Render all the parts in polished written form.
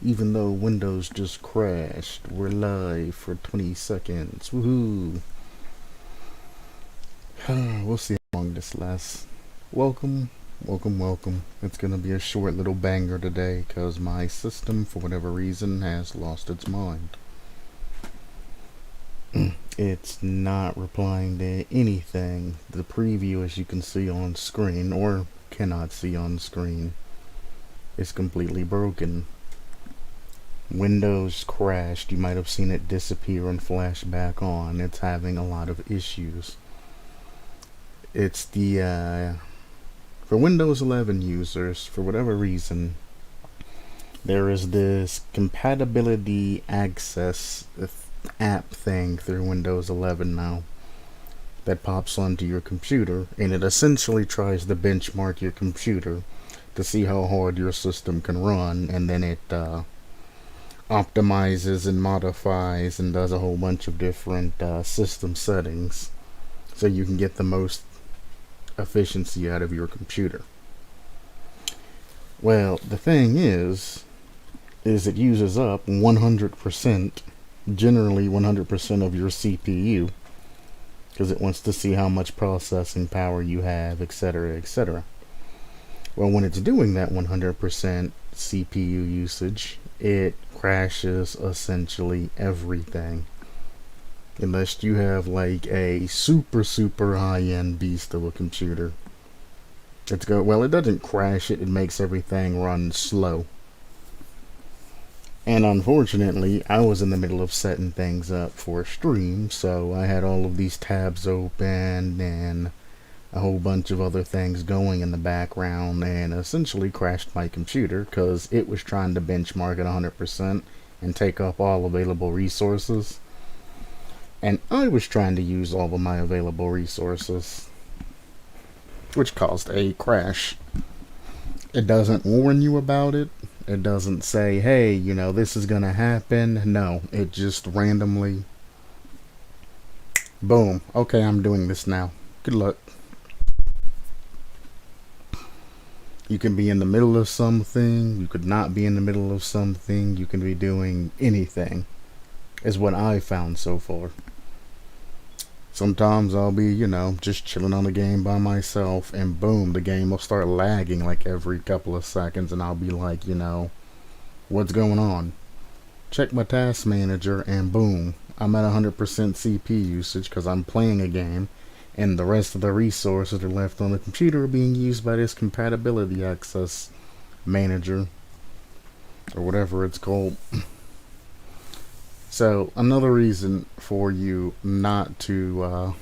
Even though Windows just crashed, we're live for 20 seconds. Woohoo! We'll see how long this lasts. Welcome, welcome, welcome. It's gonna be a short little banger today because my system, for whatever reason, has lost its mind. It's not replying to anything. The preview, as you can see on screen, or cannot see on screen, is completely broken. Windows crashed. You might have seen it disappear and flash back on. It's having a lot of issues. It's the for Windows 11 users, for whatever reason, there is this compatibility access app thing through Windows 11 now that pops onto your computer, and it essentially tries to benchmark your computer to see how hard your system can run, and then it optimizes and modifies and does a whole bunch of different system settings so you can get the most efficiency out of your computer. Well, the thing is it uses up 100%, generally 100% of your CPU, because it wants to see how much processing power you have, etc., etc. Well, when it's doing that 100% CPU usage, it crashes essentially everything. Unless you have like a super high-end beast of a computer. Well, it doesn't crash it, it makes everything run slow. And unfortunately, I was in the middle of setting things up for a stream, so I had all of these tabs open and a whole bunch of other things going in the background, and essentially crashed my computer because it was trying to benchmark at 100% and take up all available resources, and I was trying to use all of my available resources, which caused a crash. It doesn't warn you about it. It doesn't say, hey, you know, this is gonna happen. No, it just randomly, boom, okay, I'm doing this now. Good luck. You can be in the middle of something, you could not be in the middle of something, you can be doing anything, is what I found so far. Sometimes I'll be, you know, just chilling on the game by myself, and boom, the game will start lagging like every couple of seconds, and I'll be like, you know, what's going on? Check my task manager, and boom, I'm at 100% CPU usage because I'm playing a game, and the rest of the resources that are left on the computer are being used by this compatibility access manager, or whatever it's called. So, another reason for you not to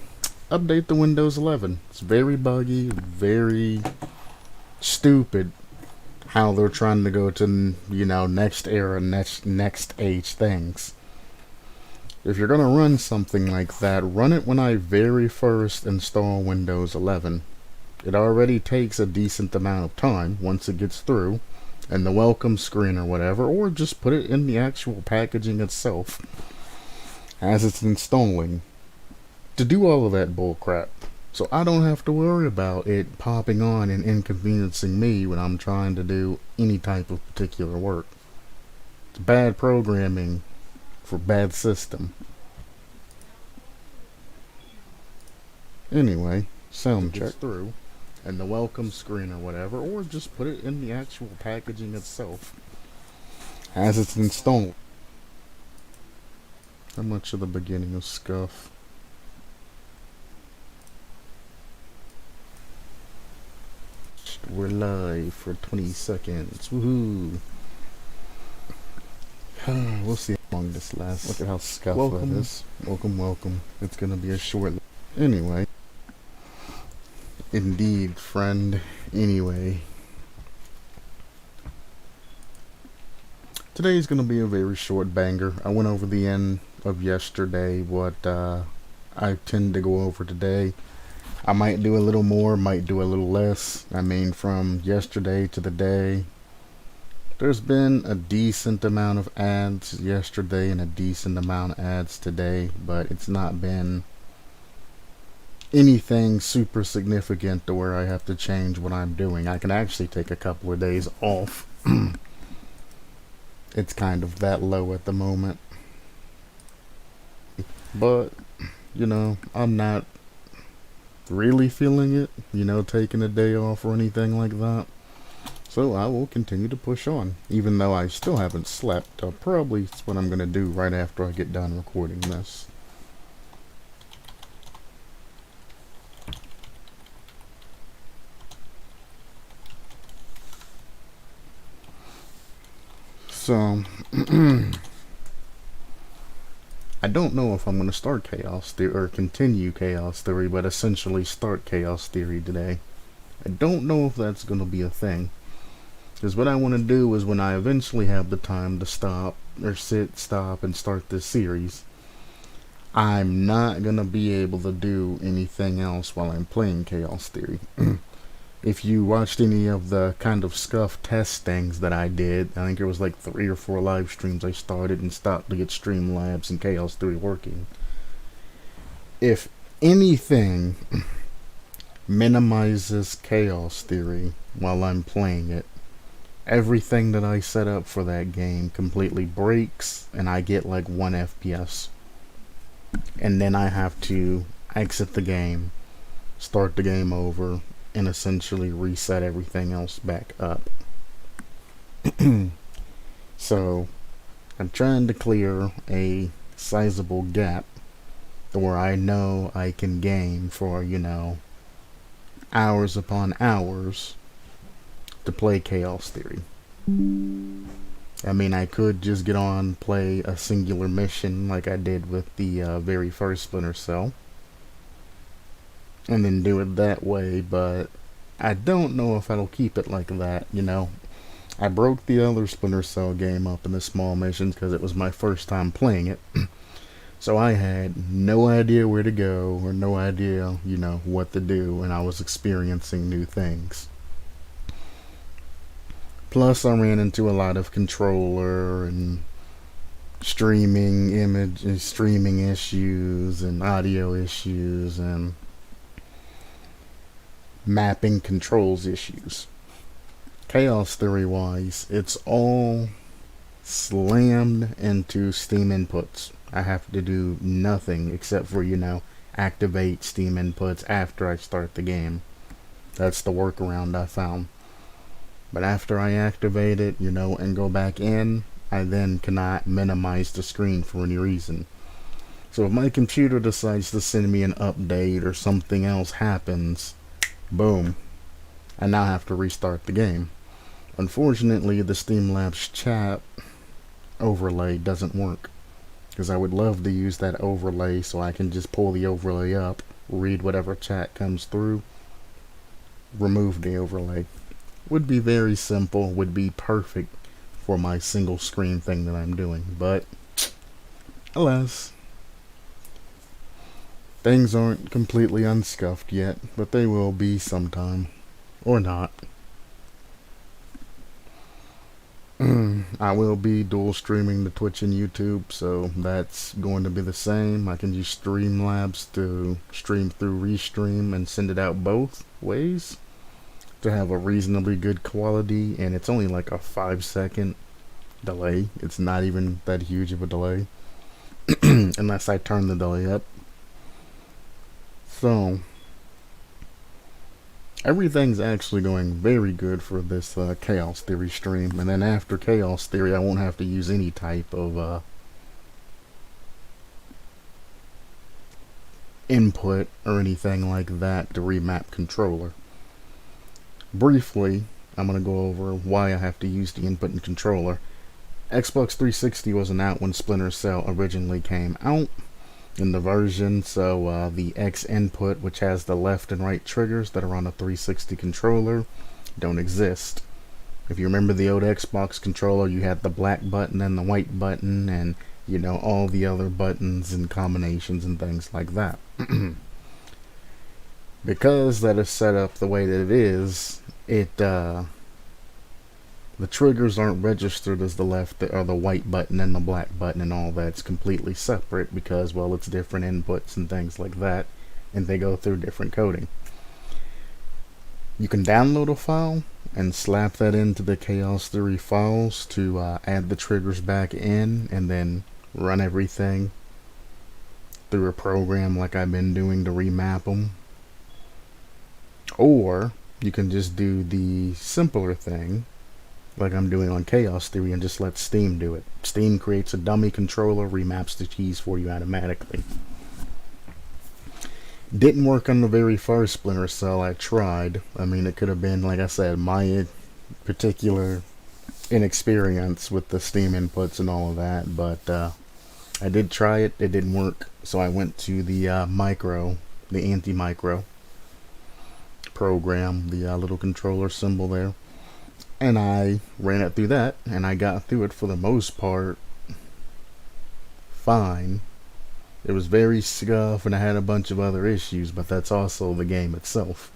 update the Windows 11. It's very buggy, very stupid how they're trying to go to, you know, next era, next age things. If you're going to run something like that, run it when I very first install Windows 11. It already takes a decent amount of time once it gets through, and the welcome screen or whatever, or just put it in the actual packaging itself as it's installing, to do all of that bullcrap, so I don't have to worry about it popping on and inconveniencing me when I'm trying to do any type of particular work. It's bad programming for bad system. Anyway, sound check through, and the welcome screen or whatever, or just put it in the actual packaging itself as it's installed. How much of the beginning of scuff? We're live for 20 seconds. Woohoo! We'll see how long this lasts. Look at how scuffed that is. Welcome, welcome. It's gonna be a short. Anyway. Indeed, friend. Anyway. Today's gonna be a very short banger. I went over the end of yesterday, what I tend to go over today. I might do a little more, might do a little less. I mean, from yesterday to the day, there's been a decent amount of ads yesterday and a decent amount of ads today, but it's not been anything super significant to where I have to change what I'm doing. I can actually take a couple of days off it's kind of that low at the moment. But, I'm not really feeling it, taking a day off or anything like that. So I will continue to push on, even though I still haven't slept. Probably it's what I'm going to do right after I get done recording this. So, I don't know if I'm going to start Chaos Theory or continue Chaos Theory, but essentially start Chaos Theory today. I don't know if that's going to be a thing. Because what I want to do is when I eventually have the time to stop, and start this series, I'm not going to be able to do anything else while I'm playing Chaos Theory. If you watched any of the kind of scuff testings that I did, I think it was like 3 or 4 live streams I started and stopped to get Streamlabs and Chaos Theory working. If anything minimizes Chaos Theory while I'm playing it, everything that I set up for that game completely breaks and I get like 1 FPS. And then I have to exit the game, start the game over, and essentially reset everything else back up. So I'm trying to clear a sizable gap to where I know I can game for, hours upon hours to play Chaos Theory. I mean, I could just get on, play a singular mission like I did with the very first Splinter Cell, and then do it that way, but I don't know if I'll keep it like that, I broke the other Splinter Cell game up into small missions because it was my first time playing it. So I had no idea where to go or no idea, what to do, and I was experiencing new things. Plus, I ran into a lot of controller and streaming issues and audio issues and mapping controls issues. Chaos Theory wise, it's all slammed into Steam inputs. I have to do nothing except for, activate Steam inputs after I start the game. That's the workaround I found. But after I activate it, and go back in, I then cannot minimize the screen for any reason. So if my computer decides to send me an update or something else happens, boom, I now have to restart the game. Unfortunately, the Streamlabs chat overlay doesn't work, because I would love to use that overlay so I can just pull the overlay up, read whatever chat comes through, remove the overlay. Would be very simple, would be perfect for my single screen thing that I'm doing, but alas, things aren't completely unscuffed yet, but they will be sometime, or not. I will be dual streaming to Twitch and YouTube, so that's going to be the same. I can use Streamlabs to stream through Restream and send it out both ways to have a reasonably good quality, and it's only like a 5-second delay. It's not even that huge of a delay unless I turn the delay up. So everything's actually going very good for this Chaos Theory stream, and then after Chaos Theory I won't have to use any type of input or anything like that to remap controller. Briefly, I'm going to go over why I have to use the input and controller. Xbox 360 wasn't out when Splinter Cell originally came out in the version, so the X input, which has the left and right triggers that are on a 360 controller, don't exist. If you remember the old Xbox controller, you had the black button and the white button and, all the other buttons and combinations and things like that. Because that is set up the way that it is, the triggers aren't registered as the left or the white button and the black button and all that. It's completely separate because, well, it's different inputs and things like that, and they go through different coding. You can download a file and slap that into the Chaos Theory files to add the triggers back in, and then run everything through a program like I've been doing to remap them. Or you can just do the simpler thing like I'm doing on Chaos Theory and just let Steam do it. Steam creates a dummy controller, remaps the keys for you automatically. Didn't work on the very first Splinter Cell I tried. I mean, it could have been, like I said, my particular inexperience with the Steam inputs and all of that, but I did try it. It didn't work, so I went to the the anti-micro program, the little controller symbol there, and I ran it through that, and I got through it for the most part fine. It was very scuff, and I had a bunch of other issues, but that's also the game itself.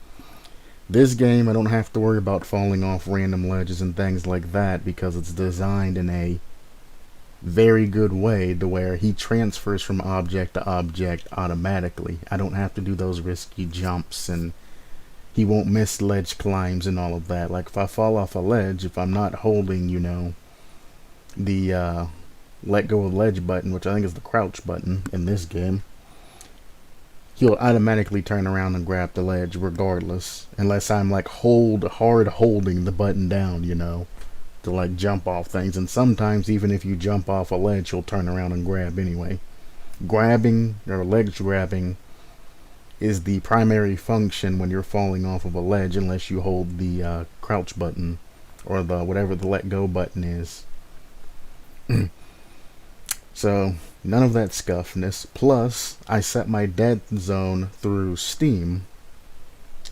This game, I don't have to worry about falling off random ledges and things like that, because it's designed in a very good way to where he transfers from object to object automatically. I don't have to do those risky jumps, and he won't miss ledge climbs and all of that. Like if I fall off a ledge, if I'm not holding, you know, the let go of ledge button, which I think is the crouch button in this game, he'll automatically turn around and grab the ledge regardless, unless I'm like hard holding the button down, you know, to like jump off things. And sometimes even if you jump off a ledge, he'll turn around and grab anyway. Grabbing or ledge grabbing is the primary function when you're falling off of a ledge, unless you hold the crouch button or the whatever the let go button is. So none of that scuffness. Plus, I set my dead zone through Steam,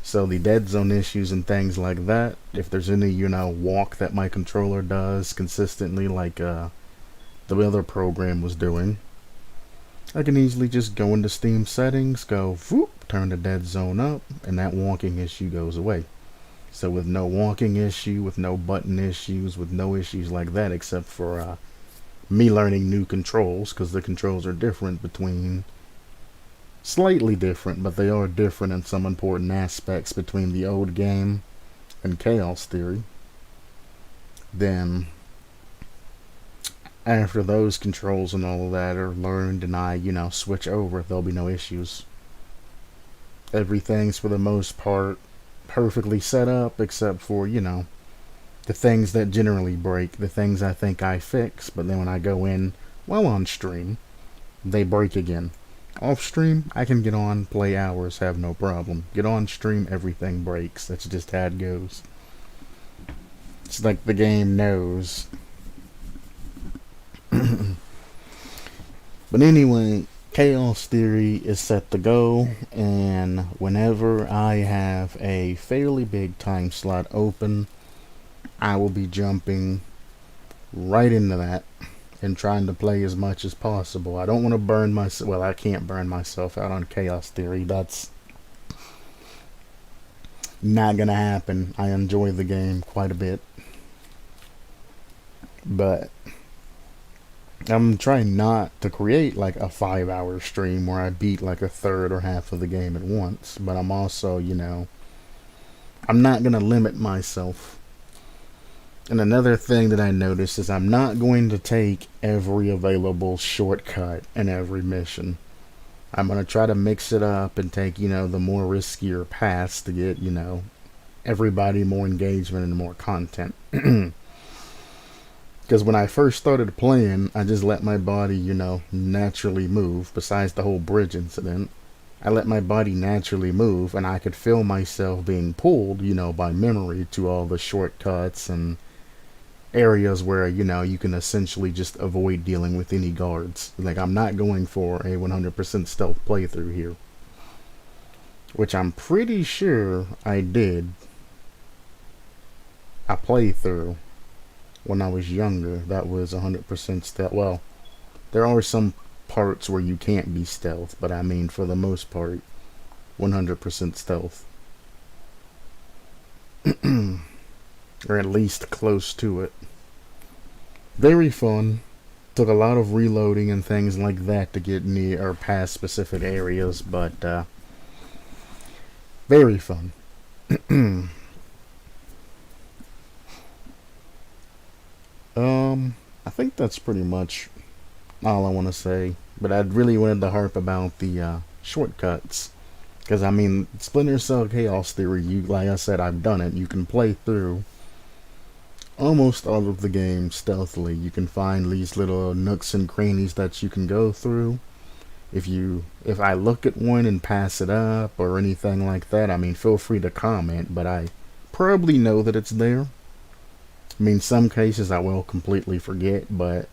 so the dead zone issues and things like that, if there's any, you know, walk that my controller does consistently like the other program was doing, I can easily just go into Steam settings, go whoop, turn the dead zone up, and that walking issue goes away. So with no walking issue, with no button issues, with no issues like that, except for me learning new controls, because the controls are different between, slightly different, but they are different in some important aspects between the old game and Chaos Theory. Then after those controls and all of that are learned and I, you know, switch over, there'll be no issues. Everything's for the most part perfectly set up, except for, you know, the things that generally break, the things I think I fix, but then when I go in while on stream, they break again. Off stream, I can get on, play hours, have no problem. Get on stream, everything breaks. That's just how it goes. It's like the game knows. But anyway, Chaos Theory is set to go, and whenever I have a fairly big time slot open, I will be jumping right into that and trying to play as much as possible. I don't want to burn myself. Well, I can't burn myself out on Chaos Theory. That's not gonna happen. I enjoy the game quite a bit, but I'm trying not to create like a 5-hour stream where I beat like a third or half of the game at once. But I'm also, you know, I'm not gonna limit myself. And another thing that I noticed is I'm not going to take every available shortcut in every mission. I'm going to try to mix it up and take, you know, the more riskier paths to get, you know, everybody more engagement and more content. Because when I first started playing, I just let my body, you know, naturally move. Besides the whole bridge incident, I let my body naturally move, and I could feel myself being pulled, you know, by memory to all the shortcuts and areas where, you know, you can essentially just avoid dealing with any guards. Like, I'm not going for a 100% stealth playthrough here, which I'm pretty sure I did a playthrough when I was younger that was 100% stealth. Well, there are some parts where you can't be stealth, but I mean, for the most part, 100% stealth. Or at least close to it. Very fun. Took a lot of reloading and things like that to get near or past specific areas, but very fun. I think that's pretty much all I want to say. But I really wanted to harp about the shortcuts. Because, I mean, Splinter Cell Chaos Theory, you, like I said, I've done it. You can play through almost all of the game stealthily. You can find these little nooks and crannies that you can go through. If I look at one and pass it up or anything like that, I mean, feel free to comment, but I probably know that it's there. I mean, some cases I will completely forget, but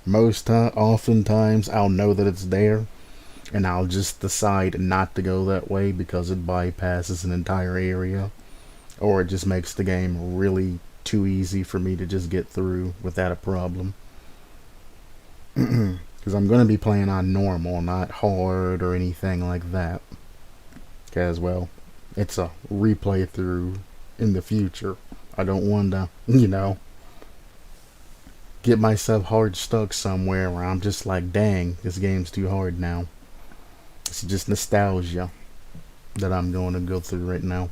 oftentimes I'll know that it's there, and I'll just decide not to go that way because it bypasses an entire area, or it just makes the game really too easy for me to just get through without a problem. Because I'm going to be playing on normal, not hard or anything like that. Because, well, it's a replay through in the future. I don't want to, get myself hard stuck somewhere where I'm just like, dang, this game's too hard now. It's just nostalgia that I'm going to go through right now.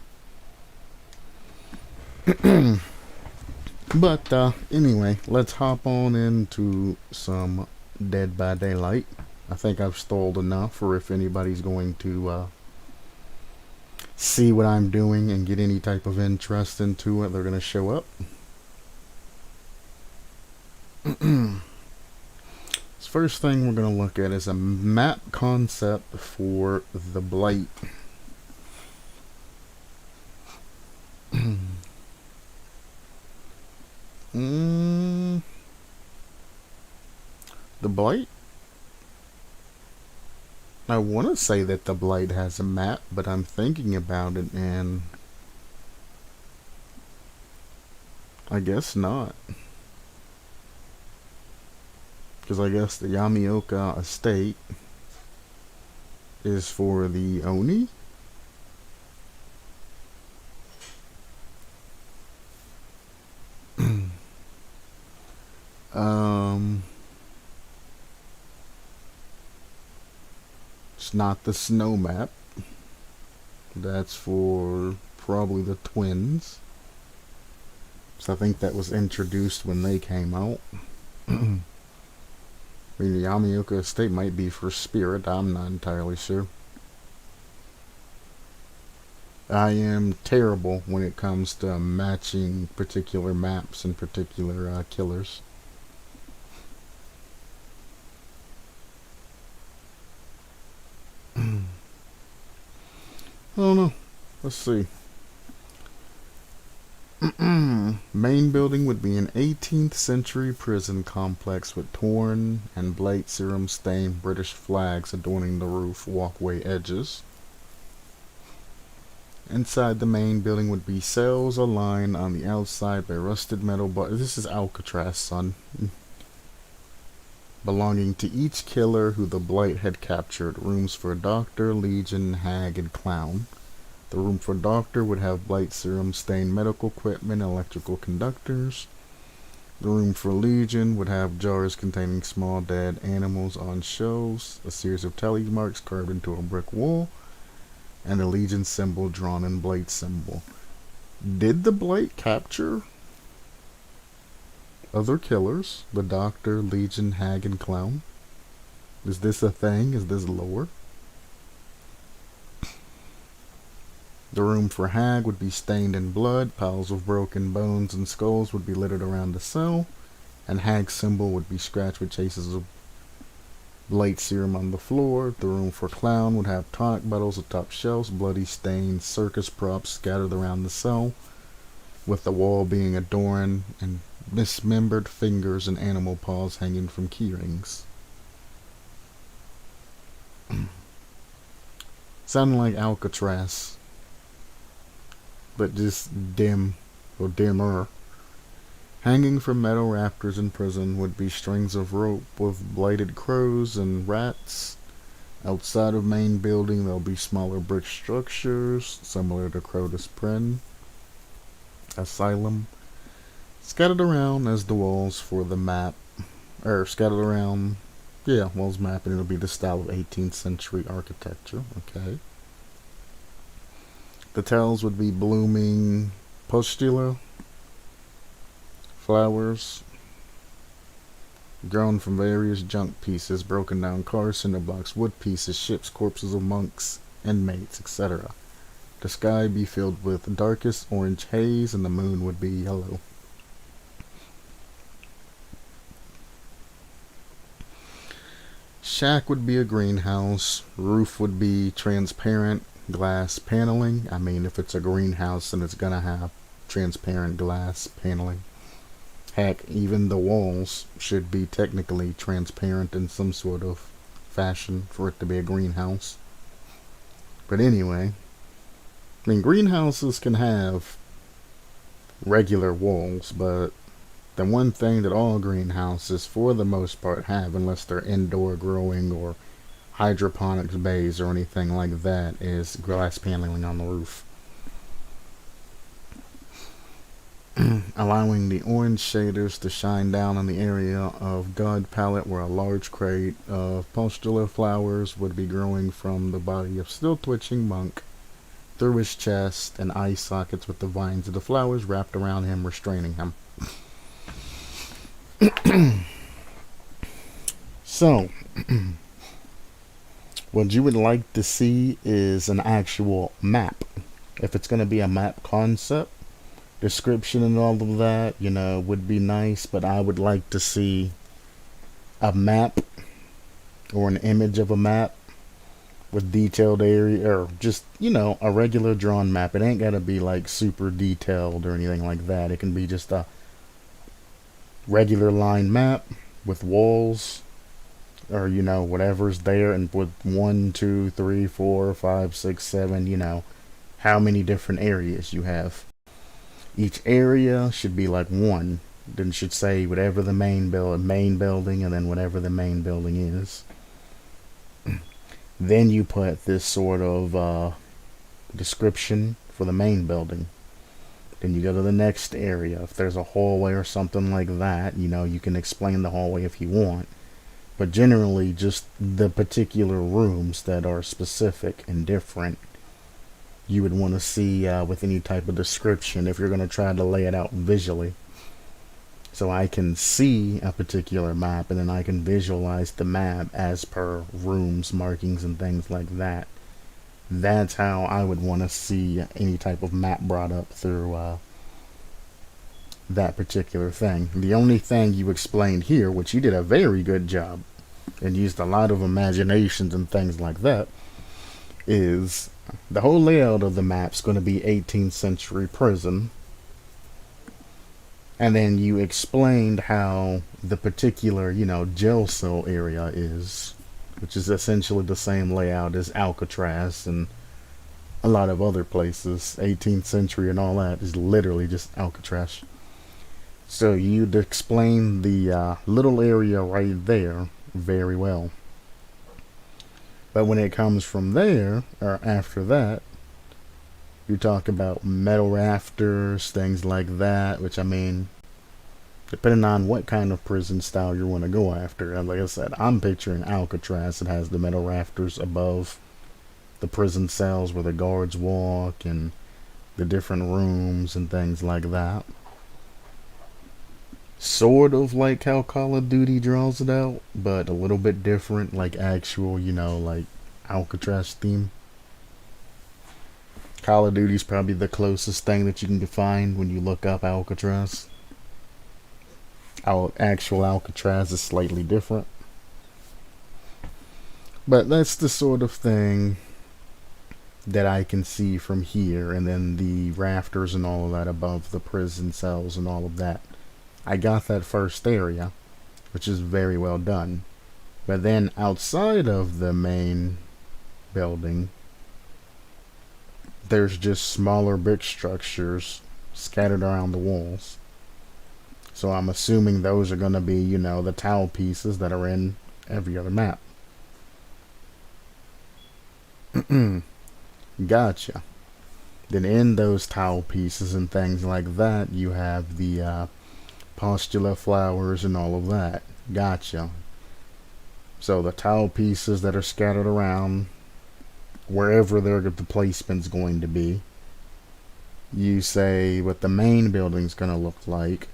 But anyway, let's hop on into some Dead by Daylight. I think I've stalled enough for if anybody's going to see what I'm doing and get any type of interest into it, they're going to show up. This first thing we're going to look at is a map concept for the Blight. The Blight? I want to say that the Blight has a map, but I'm thinking about it and I guess not. Because I guess the Yamioka estate is for the Oni? It's not the snow map. That's for probably the twins. So I think that was introduced when they came out. I mean, the Yamioka estate might be for Spirit. I'm not entirely sure. I am terrible when it comes to matching particular maps and particular killers. I don't know. Let's see. Main building would be an 18th century prison complex with torn and blight serum stained British flags adorning the roof walkway edges. Inside the main building would be cells aligned on the outside by rusted metal bars. This is Alcatraz, son. Belonging to each killer who the Blight had captured. Rooms for Doctor, Legion, Hag, and Clown. The room for Doctor would have Blight serum stained medical equipment and electrical conductors. The room for Legion would have jars containing small dead animals on shelves, a series of tally marks carved into a brick wall, and a Legion symbol drawn in Blight symbol. Did the Blight capture other killers? The Doctor, Legion, Hag, and Clown? Is this a thing? Is this lore? The room for Hag would be stained in blood, piles of broken bones and skulls would be littered around the cell, and Hag's symbol would be scratched with traces of Blight serum on the floor. The room for Clown would have tonic bottles atop shelves, bloody stained circus props scattered around the cell, with the wall being adorned and dismembered fingers and animal paws hanging from key rings. Sounding like Alcatraz, but just dim or dimmer. Hanging from metal rafters in prison would be strings of rope with blighted crows and rats. Outside of main building there'll be smaller brick structures similar to Crotus Pren Asylum, scattered around as the walls for the map, or scattered around, walls map, and it'll be the style of 18th century architecture. Okay. The tiles would be blooming pustula flowers. grown from various junk pieces, broken down cars, cinder blocks, wood pieces, ships, corpses of monks, inmates, etc. The sky be filled with darkest orange haze, and the moon would be yellow. Shack would be a greenhouse. Roof would be transparent glass paneling. I mean, if it's a greenhouse, then it's gonna have transparent glass paneling. Heck, even the walls should be technically transparent in some sort of fashion for it to be a greenhouse. But anyway, I mean, greenhouses can have regular walls, but the one thing that all greenhouses, for the most part, have, unless they're indoor growing or hydroponics bays or anything like that, is glass paneling on the roof. Allowing the orange shaders to shine down on the area of God palette where a large crate of postular flowers would be growing from the body of still twitching monk through his chest, and eye sockets with the vines of the flowers wrapped around him, restraining him. So, what you would like to see is an actual map. If it's going to be a map concept, description and all of that, would be nice, but I would like to see a map or an image of a map with detailed area, or just, a regular drawn map. It ain't gotta be like super detailed or anything like that. It can be just a regular line map with walls, or whatever's there, and with 1, 2, 3, 4, 5, 6, 7, how many different areas you have. Each area should be like one. Then should say whatever the main building, and then whatever the main building is. Then you put this sort of description for the main building. Then you go to the next area. If there's a hallway or something like that, you can explain the hallway if you want. But generally, just the particular rooms that are specific and different, you would want to see with any type of description if you're going to try to lay it out visually. So I can see a particular map, and then I can visualize the map as per rooms, markings, and things like that. That's how I would want to see any type of map brought up through that particular thing. The only thing you explained here, which you did a very good job, and used a lot of imaginations and things like that, is the whole layout of the map's going to be 18th century prison. And then you explained how the particular, jail cell area is, which is essentially the same layout as Alcatraz and a lot of other places. 18th century and all that is literally just Alcatraz. So you'd explain the little area right there very well. But when it comes from there, or after that, you talk about metal rafters, things like that, which, I mean, depending on what kind of prison style you want to go after. And like I said, I'm picturing Alcatraz. It has the metal rafters above the prison cells where the guards walk, and the different rooms and things like that. Sort of like how Call of Duty draws it out, but a little bit different, like actual, like Alcatraz theme. Call of Duty's probably the closest thing that you can find when you look up Alcatraz. Our actual Alcatraz is slightly different. But that's the sort of thing that I can see from here. And then the rafters and all of that above the prison cells and all of that. I got that first area, which is very well done. But then outside of the main building, there's just smaller brick structures scattered around the walls. So I'm assuming those are going to be, the tile pieces that are in every other map. Gotcha. Then in those tile pieces and things like that, you have the postula flowers and all of that. Gotcha. So the tile pieces that are scattered around, wherever the placement's going to be, you say what the main building's going to look like.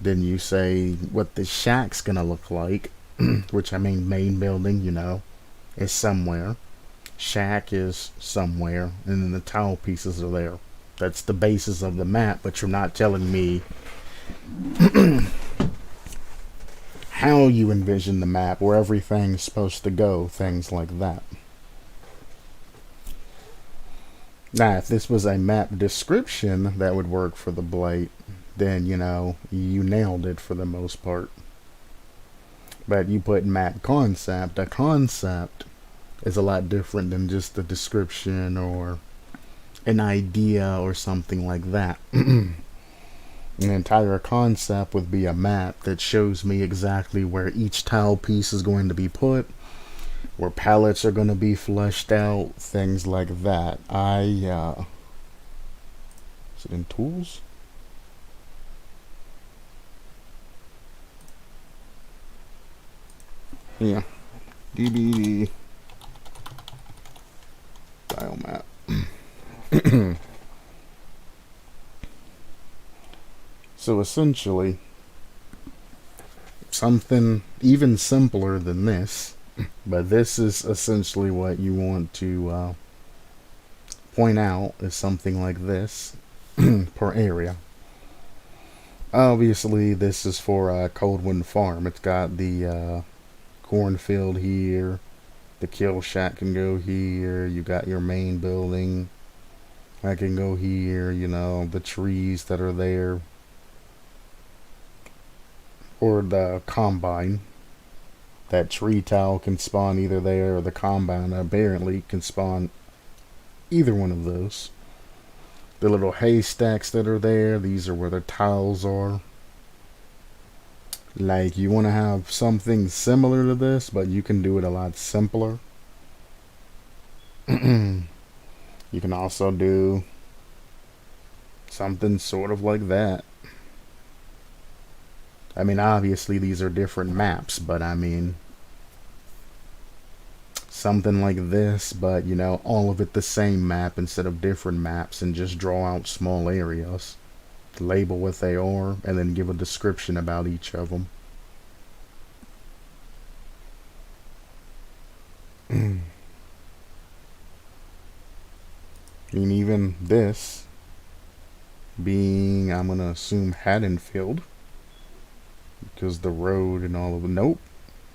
Then you say what the shack's gonna look like, which I mean main building, you know, is somewhere. Shack is somewhere, and then the tile pieces are there. That's the basis of the map, but you're not telling me how you envision the map, where everything's supposed to go, things like that. Now, if this was a map description that would work for the Blight, then, you know, you nailed it for the most part. But you put map concept. A concept is a lot different than just a description or an idea or something like that. An entire concept would be a map that shows me exactly where each tile piece is going to be put, where pallets are going to be fleshed out, things like that. Is it in tools? Yeah. DBD tile map. So essentially, something even simpler than this, but this is essentially what you want to point out is something like this per area. Obviously, this is for Coldwind Farm. It's got the cornfield here. The kill shack can go here. You got your main building. I can go here, you know, the trees that are there. Or the combine. That tree tile can spawn either there, or the combine apparently can spawn either one of those. The little haystacks that are there, these are where the tiles are. Like, you want to have something similar to this, but you can do it a lot simpler. You can also do something sort of like that. I mean, obviously these are different maps, but I mean, something like this, but you know, all of it the same map instead of different maps, and just draw out small areas, label what they are, and then give a description about each of them. And even this being, I'm gonna assume Haddonfield, because the road and all of it. Nope,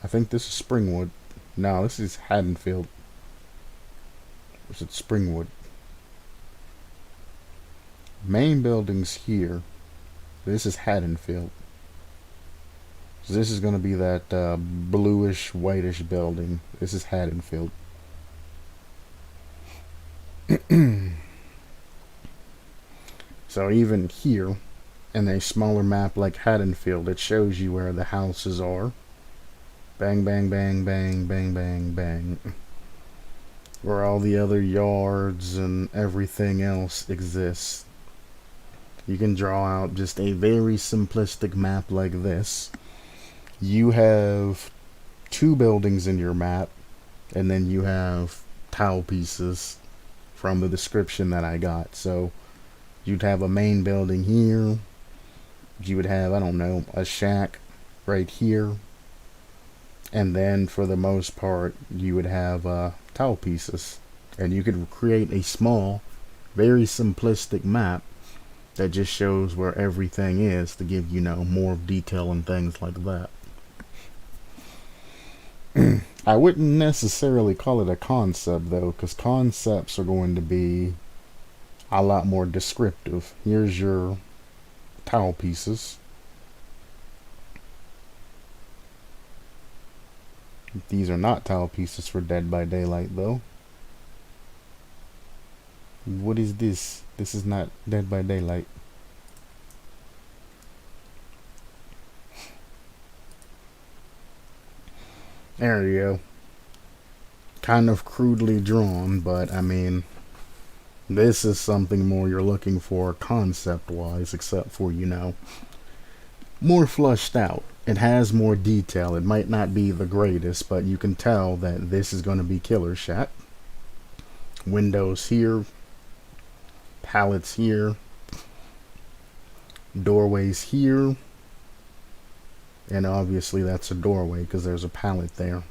I think this is Springwood. No, this is Haddonfield. Or is it Springwood? Main building's here. This is Haddonfield. So this is going to be that bluish, whitish building. This is Haddonfield. So even here, in a smaller map like Haddonfield, it shows you where the houses are. Bang, bang, bang, bang, bang, bang, bang. Where all the other yards and everything else exists. You can draw out just a very simplistic map like this. You have 2 buildings in your map, and then you have tile pieces from the description that I got. So you'd have a main building here. You would have, I don't know, a shack right here. And then for the most part, you would have tile pieces. And you could create a small, very simplistic map that just shows where everything is to give, you know, more detail and things like that. I wouldn't necessarily call it a concept though, because concepts are going to be a lot more descriptive. Here's your tile pieces. These are not tile pieces for Dead by Daylight though. What is this? This is not Dead by Daylight. There you go. Kind of crudely drawn, but I mean, this is something more you're looking for concept-wise, except for, you know, more flushed out. It has more detail. It might not be the greatest, but you can tell that this is going to be Killer Shack. Windows here. Pallets here. Doorways here. And obviously that's a doorway because there's a pallet there.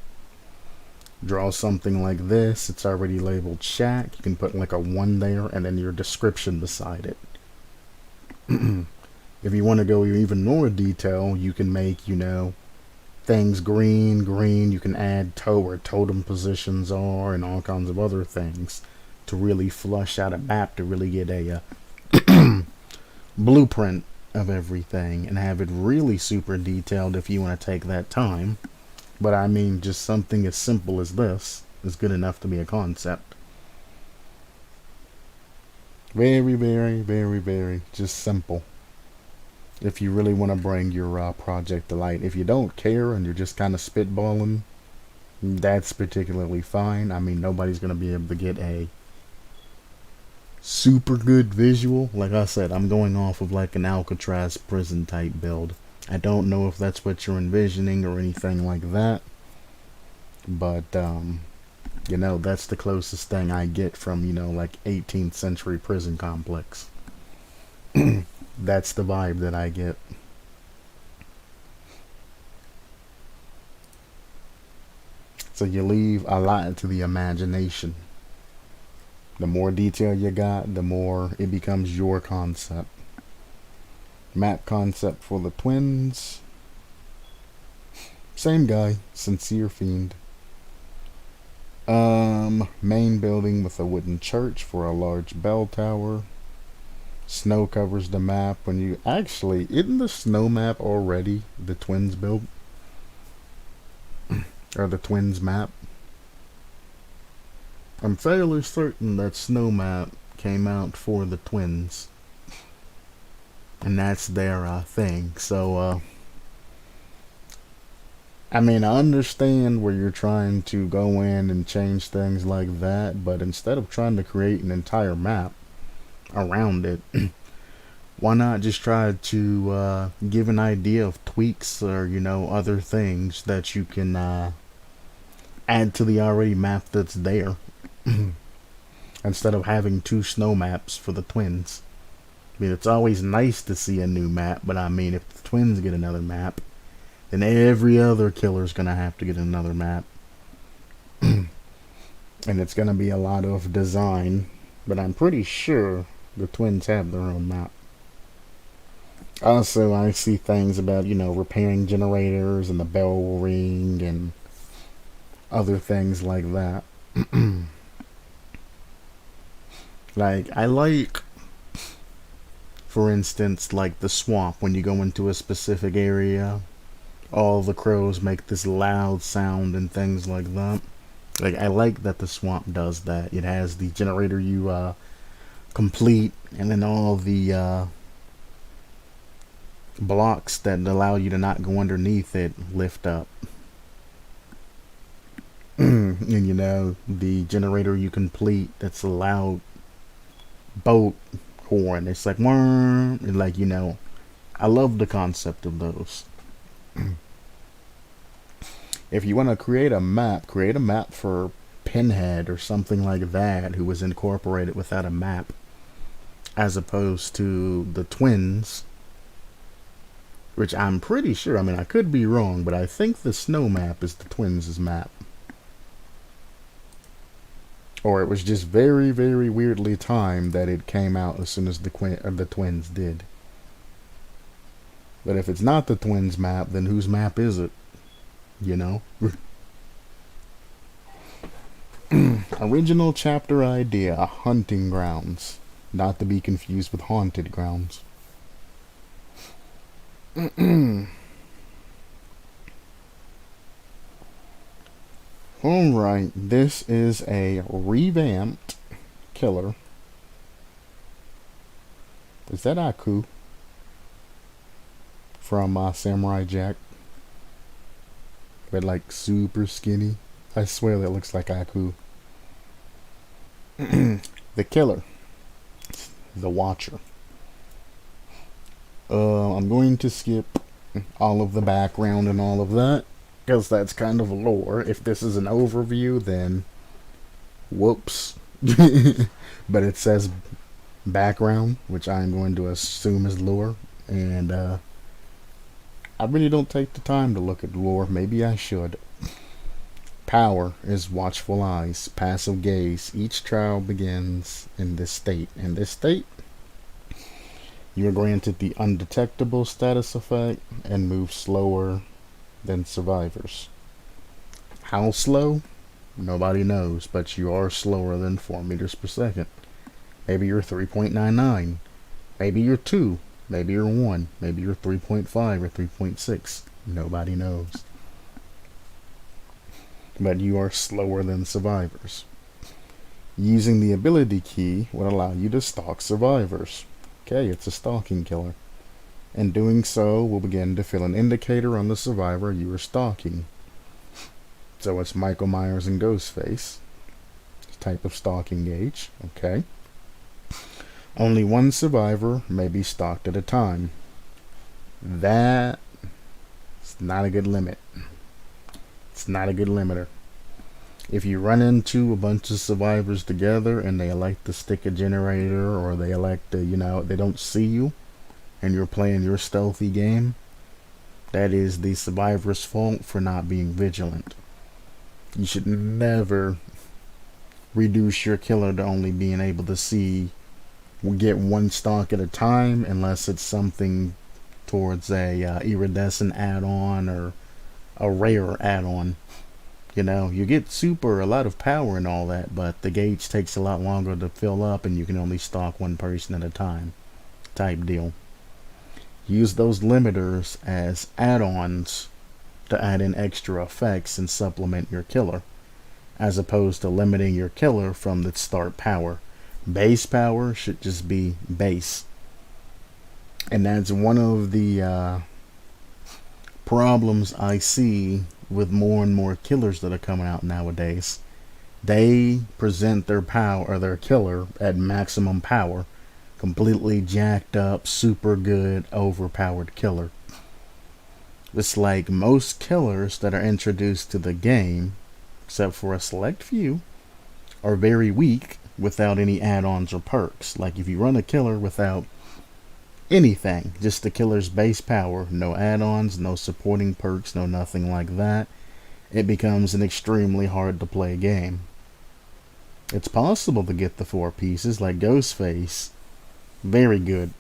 Draw something like this. It's already labeled shack. You can put like a 1 there and then your description beside it. If you want to go even more detail, you can make, things green. You can add where totem positions are and all kinds of other things to really flush out a map to really get a blueprint of everything and have it really super detailed if you want to take that time. But I mean, just something as simple as this is good enough to be a concept. Very, very, very, very just simple. If you really want to bring your project to light. If you don't care and you're just kind of spitballing, that's particularly fine. I mean, nobody's going to be able to get a super good visual. Like I said, I'm going off of like an Alcatraz prison type build. I don't know if that's what you're envisioning or anything like that, but that's the closest thing I get from like 18th century prison complex. That's the vibe that I get. So you leave a lot to the imagination. The more detail you got, the more it becomes your concept. Map concept for the twins. Same guy, Sincere Fiend. Main building with a wooden church for a large bell tower. Snow covers the map. When you actually, isn't the snow map already the twins build? Or the twins map? I'm fairly certain that snow map came out for the twins. And that's their thing. So, I mean, I understand where you're trying to go in and change things like that, but instead of trying to create an entire map around it, why not just try to give an idea of tweaks or, other things that you can add to the already map that's there, instead of having 2 snow maps for the twins. I mean, it's always nice to see a new map, but I mean, if the twins get another map, then every other killer's gonna have to get another map. And it's gonna be a lot of design, but I'm pretty sure the twins have their own map. Also, I see things about, repairing generators and the bell ring and other things like that. I like, for instance, like the swamp, when you go into a specific area, all the crows make this loud sound and things like that. I like that the swamp does that. It has the generator you complete, and then all the blocks that allow you to not go underneath it lift up. And the generator you complete, that's a loud boat horn. It's like, and I love the concept of those. If you want to create a map for Pinhead or something like that, who was incorporated without a map, as opposed to the twins, which I'm pretty sure, I mean, I could be wrong, but I think the snow map is the twins' map. Or it was just very, very weirdly timed that it came out as soon as the twins did. But if it's not the twins' map, then whose map is it? Original chapter idea, hunting grounds. Not to be confused with haunted grounds. Alright, this is a revamped killer. Is that Aku? From Samurai Jack? But super skinny. I swear that looks like Aku. The killer. The Watcher. I'm going to skip all of the background and all of that, because that's kind of lore. If this is an overview, then whoops. But it says background, which I'm going to assume is lore, and I really don't take the time to look at lore. Maybe I should. Power is watchful eyes, passive gaze. Each trial begins in this state. In this state, you are granted the undetectable status effect and move slower than survivors. How slow? Nobody knows, but you are slower than 4 meters per second. Maybe you're 3.99. Maybe you're 2. Maybe you're 1. Maybe you're 3.5 or 3.6. Nobody knows. But you are slower than survivors. Using the ability key would allow you to stalk survivors. Okay, it's a stalking killer. And doing so will begin to fill an indicator on the survivor you are stalking. So it's Michael Myers and Ghostface. Type of stalking gauge. Okay. Only one survivor may be stalked at a time. That is not a good limit. It's not a good limiter. If you run into a bunch of survivors together and they elect to stick a generator, or they elect to, they don't see you and you're playing your stealthy game, that is the survivor's fault for not being vigilant. You should never reduce your killer to only being able to get one stalk at a time, unless it's something towards a iridescent add-on or a rare add-on. You get a lot of power and all that, but the gauge takes a lot longer to fill up and you can only stalk one person at a time type deal. Use those limiters as add-ons to add in extra effects and supplement your killer, as opposed to limiting your killer from the start power. Base power should just be base. And that's one of the problems I see with more and more killers that are coming out nowadays. They present their power, or their killer, at maximum power. Completely jacked up, super good, overpowered killer. It's like most killers that are introduced to the game, except for a select few, are very weak without any add-ons or perks. Like if you run a killer without anything, just the killer's base power, no add-ons, no supporting perks, no nothing like that, it becomes an extremely hard to play game. It's possible to get the 4 pieces like Ghostface. Very good.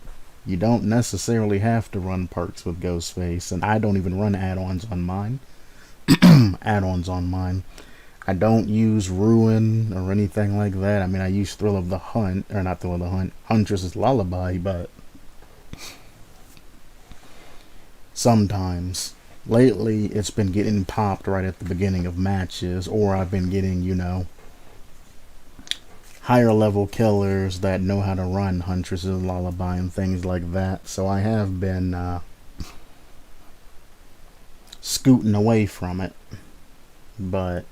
You don't necessarily have to run perks with Ghostface, and I don't even run add-ons on mine. I don't use Ruin or anything like that. I mean, I use Thrill of the Hunt, or not Thrill of the Hunt, Huntress's Lullaby, but sometimes. Lately, it's been getting popped right at the beginning of matches, or I've been getting, higher level killers that know how to run Huntress's Lullaby and things like that. So I have been scooting away from it. But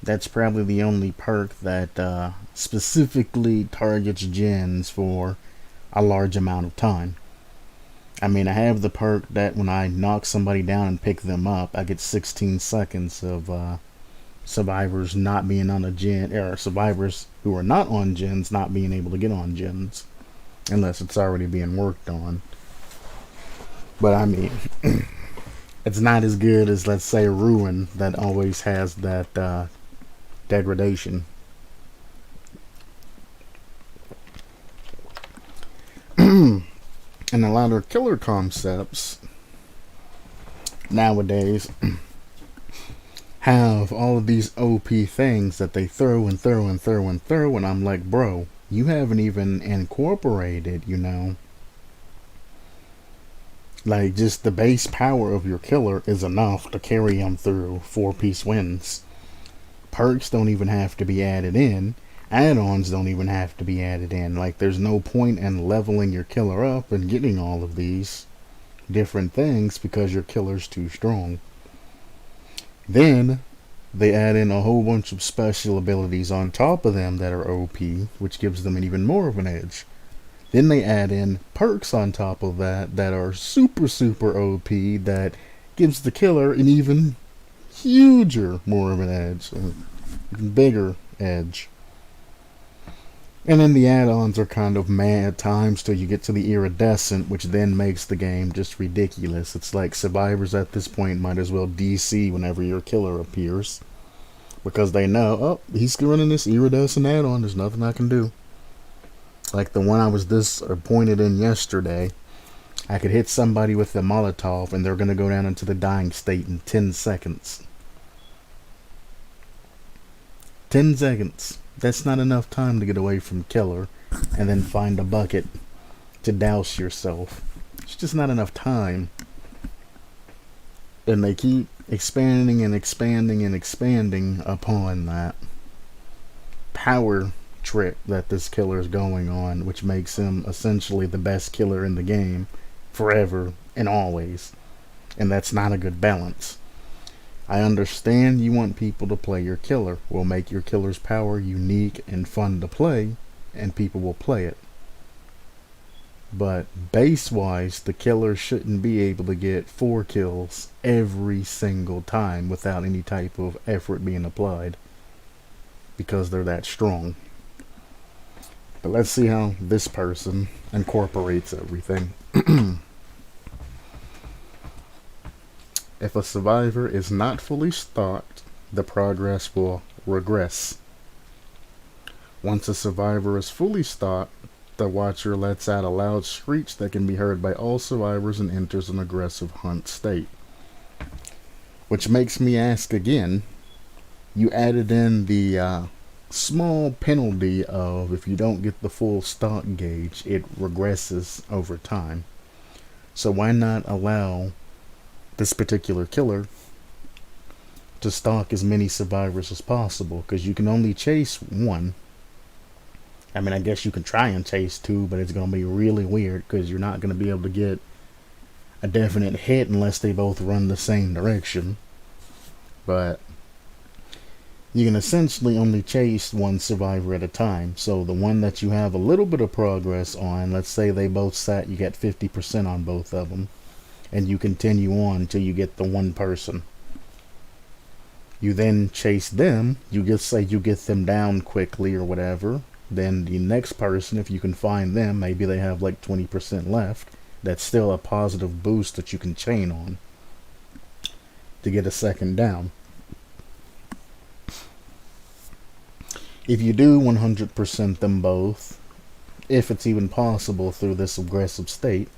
that's probably the only perk that specifically targets gens for a large amount of time. I mean, I have the perk that when I knock somebody down and pick them up, I get 16 seconds of survivors not being on a gen, or survivors who are not on gens not being able to get on gens, unless it's already being worked on. But I mean, it's not as good as, let's say, Ruin, that always has that degradation. And a lot of killer concepts nowadays have all of these OP things that they throw and throw and throw and throw, and I'm like, bro, you haven't even incorporated, like, just the base power of your killer is enough to carry them through 4-piece wins. Perks don't even have to be added in. Add-ons don't even have to be added in. Like, there's no point in leveling your killer up and getting all of these different things because your killer's too strong. Then they add in a whole bunch of special abilities on top of them that are OP, which gives them even more of an edge. Then they add in perks on top of that that are super, super OP that gives the killer an even huger, more of an edge, an even bigger edge. And then the add-ons are kind of meh at times till you get to the iridescent, which then makes the game just ridiculous. It's like survivors at this point might as well DC whenever your killer appears, because they know, oh, he's running this iridescent add-on, there's nothing I can do. Like the one I was disappointed in yesterday, I could hit somebody with the Molotov and they're going to go down into the dying state in 10 seconds. 10 seconds. That's not enough time to get away from killer and then find a bucket to douse yourself. It's just not enough time. And they keep expanding and expanding and expanding upon that power trip that this killer is going on, which makes him essentially the best killer in the game forever and always. And that's not a good balance. I understand you want people to play your killer. We'll make your killer's power unique and fun to play, and people will play it. But base-wise, the killer shouldn't be able to get 4 kills every single time without any type of effort being applied, because they're that strong. But let's see how this person incorporates everything. If a survivor is not fully stocked, the progress will regress. Once a survivor is fully stocked, the watcher lets out a loud screech that can be heard by all survivors and enters an aggressive hunt state. Which makes me ask again, you added in the small penalty of if you don't get the full stock gauge, it regresses over time. So why not allow this particular killer to stalk as many survivors as possible? Because you can only chase 1. I mean, I guess you can try and chase 2, but it's going to be really weird because you're not going to be able to get a definite hit unless they both run the same direction. But you can essentially only chase 1 survivor at a time. So the one that you have a little bit of progress on, let's say they both sat, you get 50% on both of them, and you continue on until you get the 1 person. You then chase them, you just say you get them down quickly or whatever. Then the next person, if you can find them, maybe they have like 20% left. That's still a positive boost that you can chain on to get a second down. If you do 100% them both, if it's even possible through this aggressive state,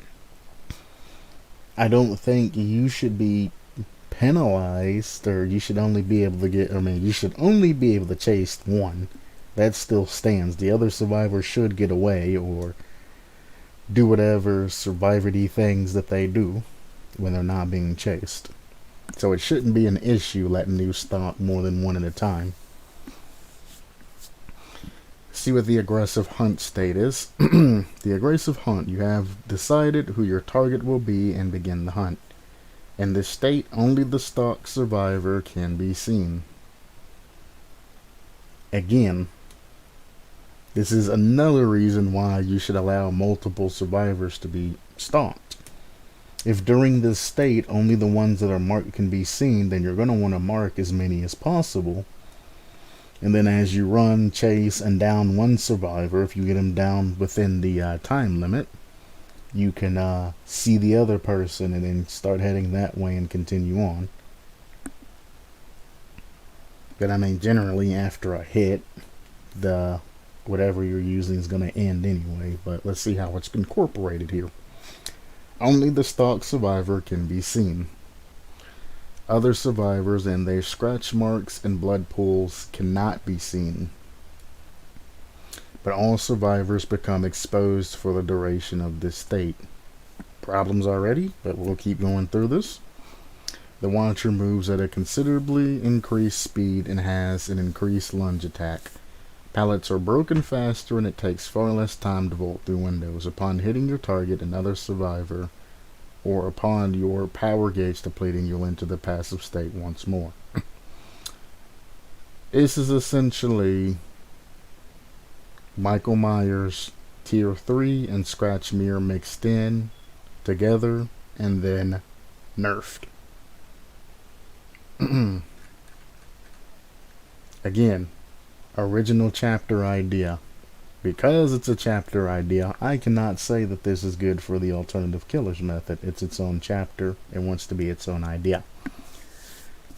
I don't think you should be penalized, or you should only be able to get, you should only be able to chase 1. That still stands. The other survivors should get away or do whatever survivor-y things that they do when they're not being chased. So it shouldn't be an issue letting you stalk more than 1 at a time. See what the aggressive hunt state is. The aggressive hunt, you have decided who your target will be and begin the hunt. In this state, only the stalked survivor can be seen. Again, this is another reason why you should allow multiple survivors to be stalked. If during this state only the ones that are marked can be seen, then you're going to want to mark as many as possible. And then as you run, chase, and down 1 survivor, if you get him down within the time limit, you can see the other person and then start heading that way and continue on. But I mean, generally after a hit, the whatever you're using is going to end anyway. But let's see how it's incorporated here. Only the stalked survivor can be seen. Other survivors and their scratch marks and blood pools cannot be seen. But all survivors become exposed for the duration of this state. Problems already, but we'll keep going through this. The watcher moves at a considerably increased speed and has an increased lunge attack. Pallets are broken faster and it takes far less time to vault through windows. Upon hitting your target, another survivor, or upon your power gauge depleting, you'll enter the passive state once more. This is essentially Michael Myers Tier 3 and Scratch Mirror mixed in together and then nerfed. Again, original chapter idea. because it's a chapter idea, I cannot say that this is good for the alternative killers method. It's its own chapter. It wants to be its own idea.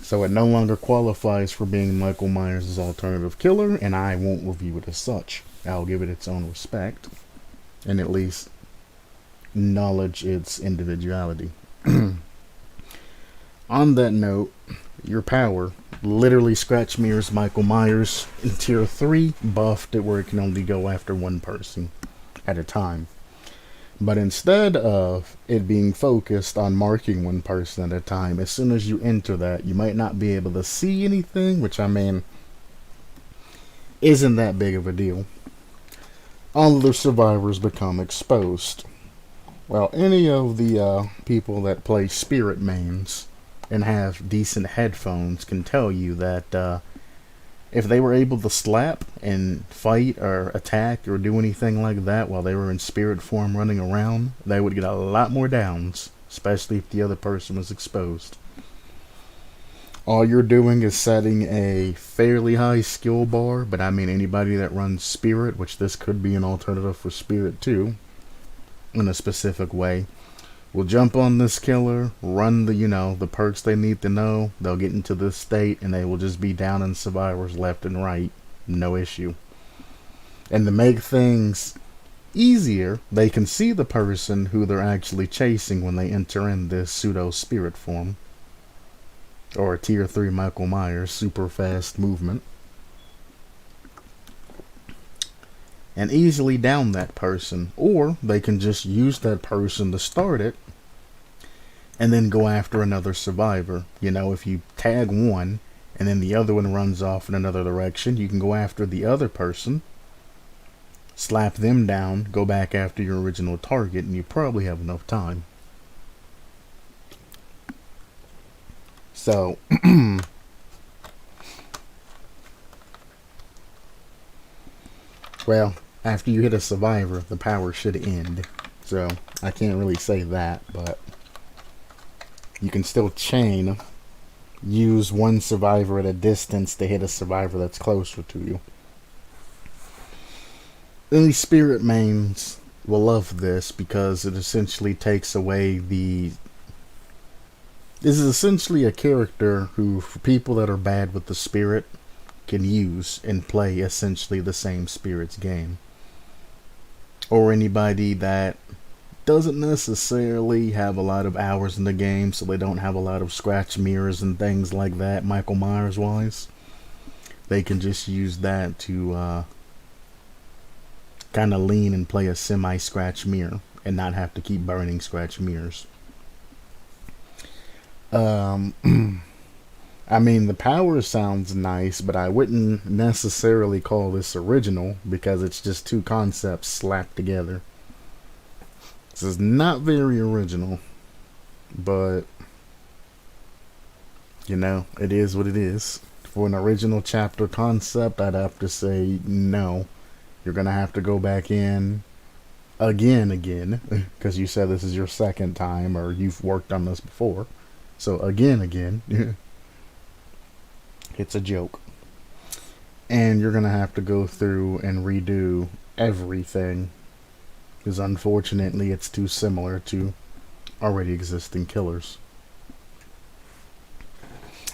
So it no longer qualifies for being Michael Myers' alternative killer, and I won't review it as such. I'll give it its own respect, and at least acknowledge its individuality. On that note, your power literally scratch mirrors Michael Myers in tier 3, buffed it where it can only go after one person at a time. But instead of it being focused on marking one person at a time, as soon as you enter that, you might not be able to see anything, which I mean, isn't that big of a deal. All of the survivors become exposed. Well, any of the people that play spirit mains and have decent headphones can tell you that if they were able to slap and fight or attack or do anything like that while they were in spirit form running around, they would get a lot more downs, especially if the other person was exposed. All you're doing is setting a fairly high skill bar, but I mean anybody that runs spirit, which this could be an alternative for spirit too, in a specific way, will jump on this killer, run the perks they need to know. They'll get into this state and they will just be down in survivors left and right. No issue. And to make things easier, they can see the person who they're actually chasing when they enter in this pseudo spirit form. Or a tier 3 Michael Myers super fast movement. And easily down that person, or they can just use that person to start it and then go after another survivor. If you tag one and then the other one runs off in another direction, you can go after the other person, slap them down, go back after your original target, and you probably have enough time. So well, after you hit a survivor, the power should end. So, I can't really say that, but you can still chain, use one survivor at a distance to hit a survivor that's closer to you. Any spirit mains will love this because it essentially takes away the... This is essentially a character who, for people that are bad with the spirit, can use and play essentially the same spirit's game. Or anybody that doesn't necessarily have a lot of hours in the game, so they don't have a lot of scratch mirrors and things like that, Michael Myers wise. They can just use that to kind of lean and play a semi-scratch mirror and not have to keep burning scratch mirrors. I mean, the power sounds nice, but I wouldn't necessarily call this original because it's just two concepts slapped together. This is not very original, but it is what it is. For an original chapter concept, I'd have to say no. You're gonna have to go back in again, because you said this is your second time or you've worked on this before. So again. It's a joke. And you're going to have to go through and redo everything. Because unfortunately it's too similar to already existing killers.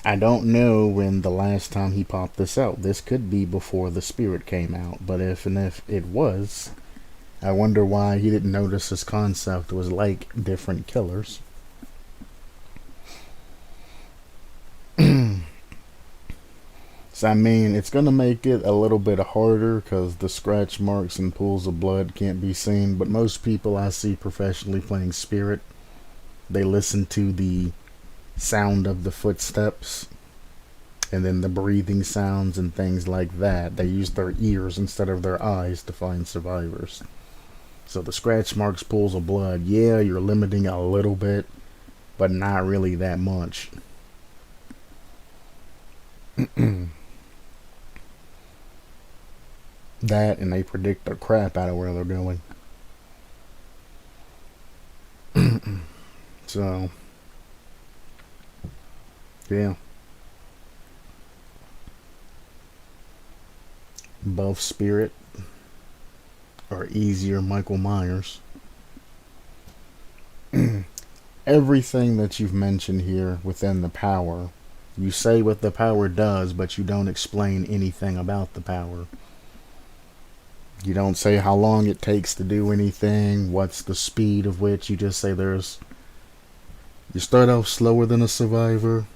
I don't know when the last time he popped this out. This could be before the Spirit came out. But if it was, I wonder why he didn't notice this concept was like different killers. So, I mean, it's going to make it a little bit harder because the scratch marks and pools of blood can't be seen. But most people I see professionally playing Spirit, they listen to the sound of the footsteps and then the breathing sounds and things like that. They use their ears instead of their eyes to find survivors. So the scratch marks, pools of blood, yeah, you're limiting a little bit, but not really that much. That, and they predict the crap out of where they're going. So, yeah. Buff Spirit. or easier Michael Myers. Everything that you've mentioned here within the power, you say what the power does, but you don't explain anything about the power. You don't say how long it takes to do anything, what's the speed of which. You just say you start off slower than a survivor,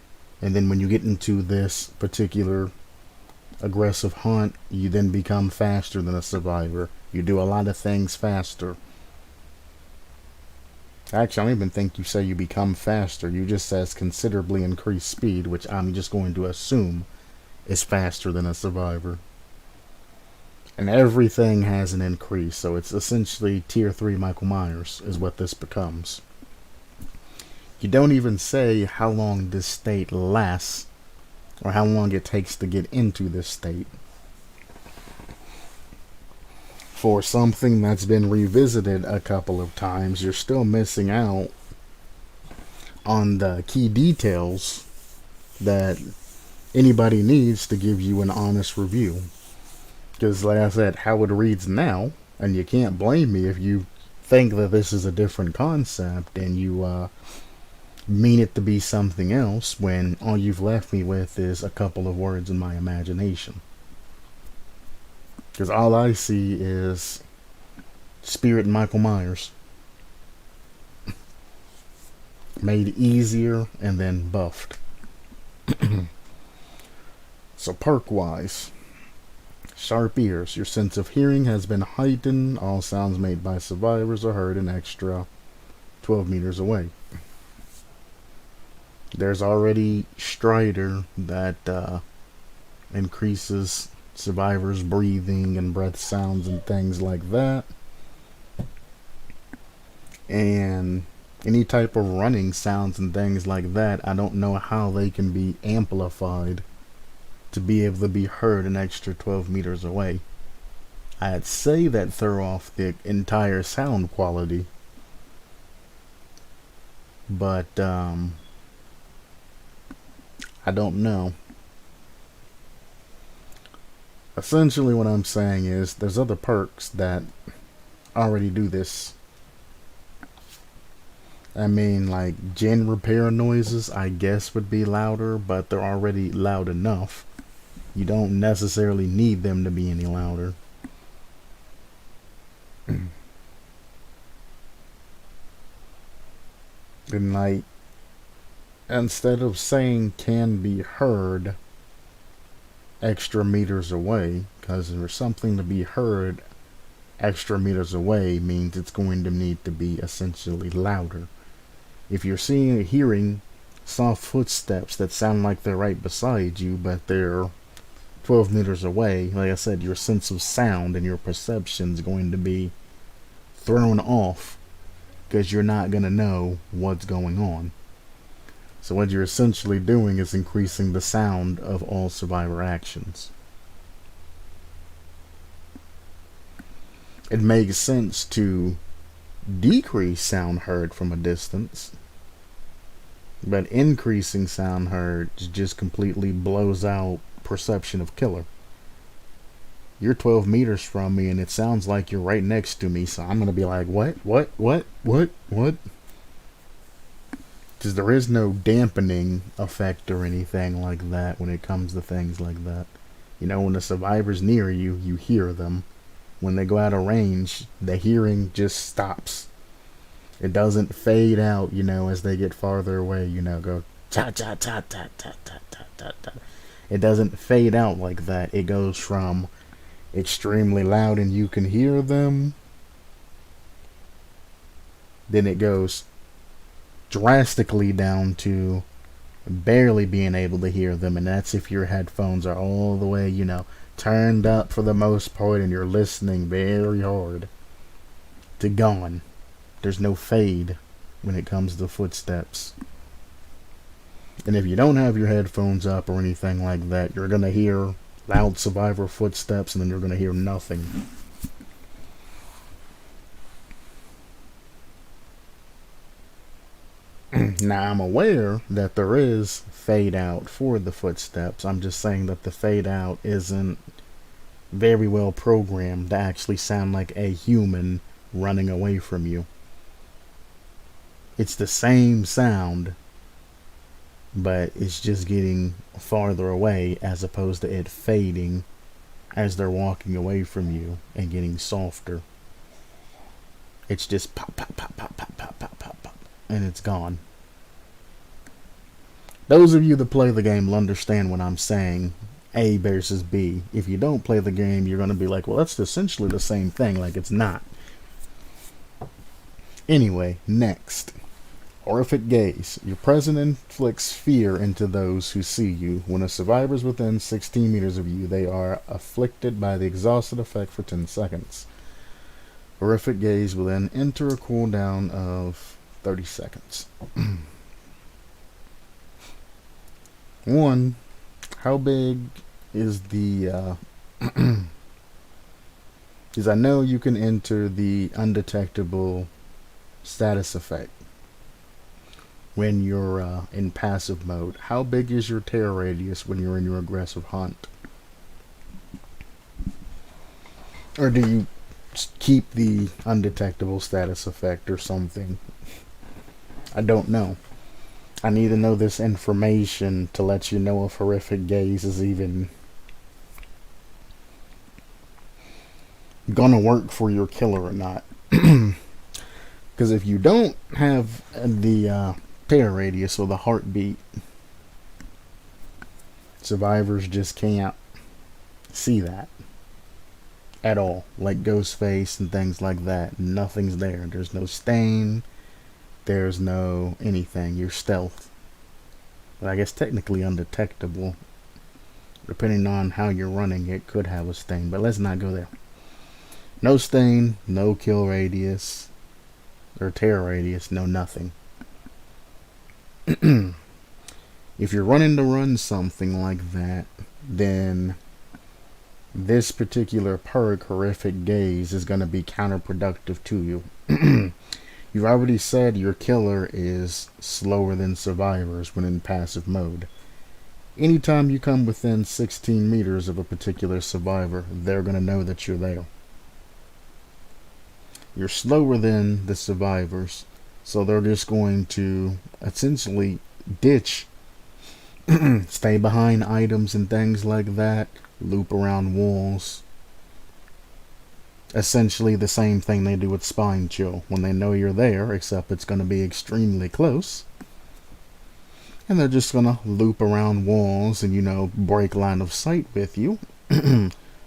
and then when you get into this particular aggressive hunt, you then become faster than a survivor. You do a lot of things faster. Actually, I don't even think you say you become faster. You just says considerably increased speed, which I'm just going to assume is faster than a survivor. And everything has an increase, so it's essentially tier 3 Michael Myers is what this becomes. You don't even say how long this state lasts, or how long it takes to get into this state. For something that's been revisited a couple of times, you're still missing out on the key details that anybody needs to give you an honest review. Because like I said, how it reads now, and you can't blame me if you think that this is a different concept and you mean it to be something else, when all you've left me with is a couple of words in my imagination. Because all I see is Spirit and Michael Myers. Made easier and then buffed. So perk-wise, sharp ears. Your sense of hearing has been heightened. All sounds made by survivors are heard an extra 12 meters away. There's already Strider that increases survivors' breathing and breath sounds and things like that. And any type of running sounds and things like that, I don't know how they can be amplified to be able to be heard an extra 12 meters away. I'd say that throw off the entire sound quality, but I don't know. Essentially what I'm saying is there's other perks that already do this. I mean, like gen repair noises I guess would be louder, but they're already loud enough. You don't necessarily need them to be any louder. And like, instead of saying can be heard extra meters away, because for something to be heard extra meters away means it's going to need to be essentially louder. If you're seeing or hearing soft footsteps that sound like they're right beside you, but they're 12 meters away, like I said, your sense of sound and your perception is going to be thrown off because you're not going to know what's going on. So what you're essentially doing is increasing the sound of all survivor actions. It makes sense to decrease sound heard from a distance, but increasing sound heard just completely blows out perception of killer. You're 12 meters from me and it sounds like you're right next to me, so I'm gonna be like, what? Because there is no dampening effect or anything like that when it comes to things like that. You know, when the survivor's near you, you hear them. When they go out of range, the hearing just stops. It doesn't fade out, you know, as they get farther away, you know, go ta ta ta ta ta ta ta ta ta. It doesn't fade out like that. It goes from extremely loud and you can hear them, then it goes drastically down to barely being able to hear them, and that's if your headphones are all the way, you know, turned up for the most part and you're listening very hard, to gone. There's no fade when it comes to footsteps. And if you don't have your headphones up or anything like that, you're gonna hear loud survivor footsteps and then you're gonna hear nothing. Now I'm aware that there is fade out for the footsteps. I'm just saying that the fade out isn't very well programmed to actually sound like a human running away from you. It's the same sound, but it's just getting farther away as opposed to it fading as they're walking away from you and getting softer. It's just pop, pop, pop, pop, pop, pop, pop, pop, pop, and it's gone. Those of you that play the game will understand when I'm saying A versus B. If you don't play the game, you're going to be like, well, that's essentially the same thing. Like, it's not. Anyway, next. Horrific gaze. Your presence inflicts fear into those who see you. When a survivor is within 16 meters of you, they are afflicted by the exhausted effect for 10 seconds. Horrific gaze will then enter a cooldown of 30 seconds. 1. How big is the because I know you can enter the undetectable status effect when you're in passive mode. How big is your terror radius when you're in your aggressive hunt? Or do you keep the undetectable status effect or something? I don't know. I need to know this information to let you know if horrific gaze is even gonna work for your killer or not. Because if you don't have the terror radius or the heartbeat, survivors just can't see that at all. Like Ghostface and things like that. Nothing's there. There's no stain. There's no anything. You're stealth. But I guess technically undetectable. Depending on how you're running, it could have a stain. But let's not go there. No stain, no kill radius, or terror radius, no nothing. If you're running to run something like that, then this particular perk, Horrific Gaze, is going to be counterproductive to you. You've already said your killer is slower than survivors when in passive mode. Anytime you come within 16 meters of a particular survivor, they're going to know that you're there. You're slower than the survivors, so they're just going to essentially ditch, stay behind items and things like that, loop around walls. Essentially the same thing they do with Spine Chill when they know you're there, except it's going to be extremely close. And they're just going to loop around walls and, you know, break line of sight with you.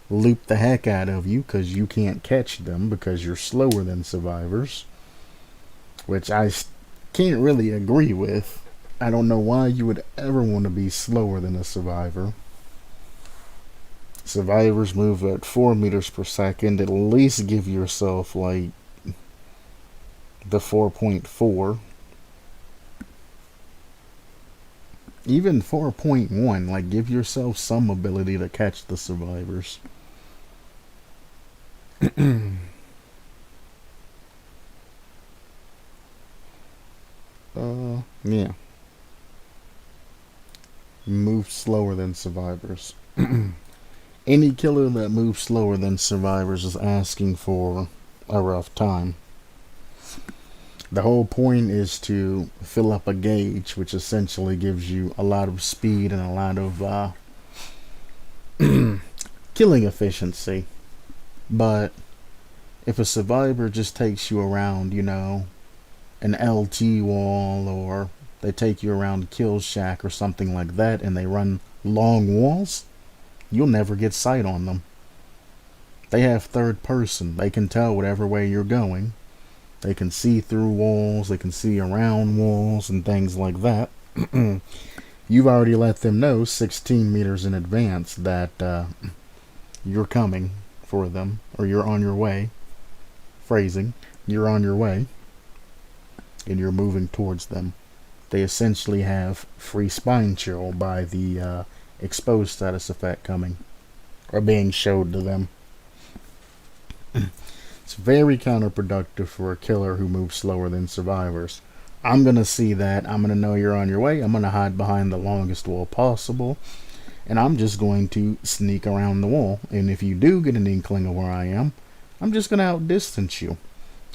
Loop the heck out of you because you can't catch them because you're slower than survivors. Which I can't really agree with. I don't know why you would ever want to be slower than a survivor. Survivors move at 4 meters per second. At least give yourself like the 4.4. Even 4.1. Like, give yourself some ability to catch the survivors. Yeah. Move slower than survivors. Any killer that moves slower than survivors is asking for a rough time. The whole point is to fill up a gauge, which essentially gives you a lot of speed and a lot of killing efficiency. But if a survivor just takes you around, you know, an LT wall, or they take you around Kill Shack or something like that, and they run long walls, you'll never get sight on them. They have third person. They can tell whatever way you're going. They can see through walls. They can see around walls and things like that. You've already let them know 16 meters in advance that you're coming for them, or you're on your way. Phrasing. You're on your way. And you're moving towards them. They essentially have free Spine Chill by the exposed status effect coming, or being showed to them. It's very counterproductive for a killer who moves slower than survivors. I'm going to see that. I'm going to know you're on your way. I'm going to hide behind the longest wall possible. and I'm just going to sneak around the wall. And if you do get an inkling of where I am, I'm just going to outdistance you.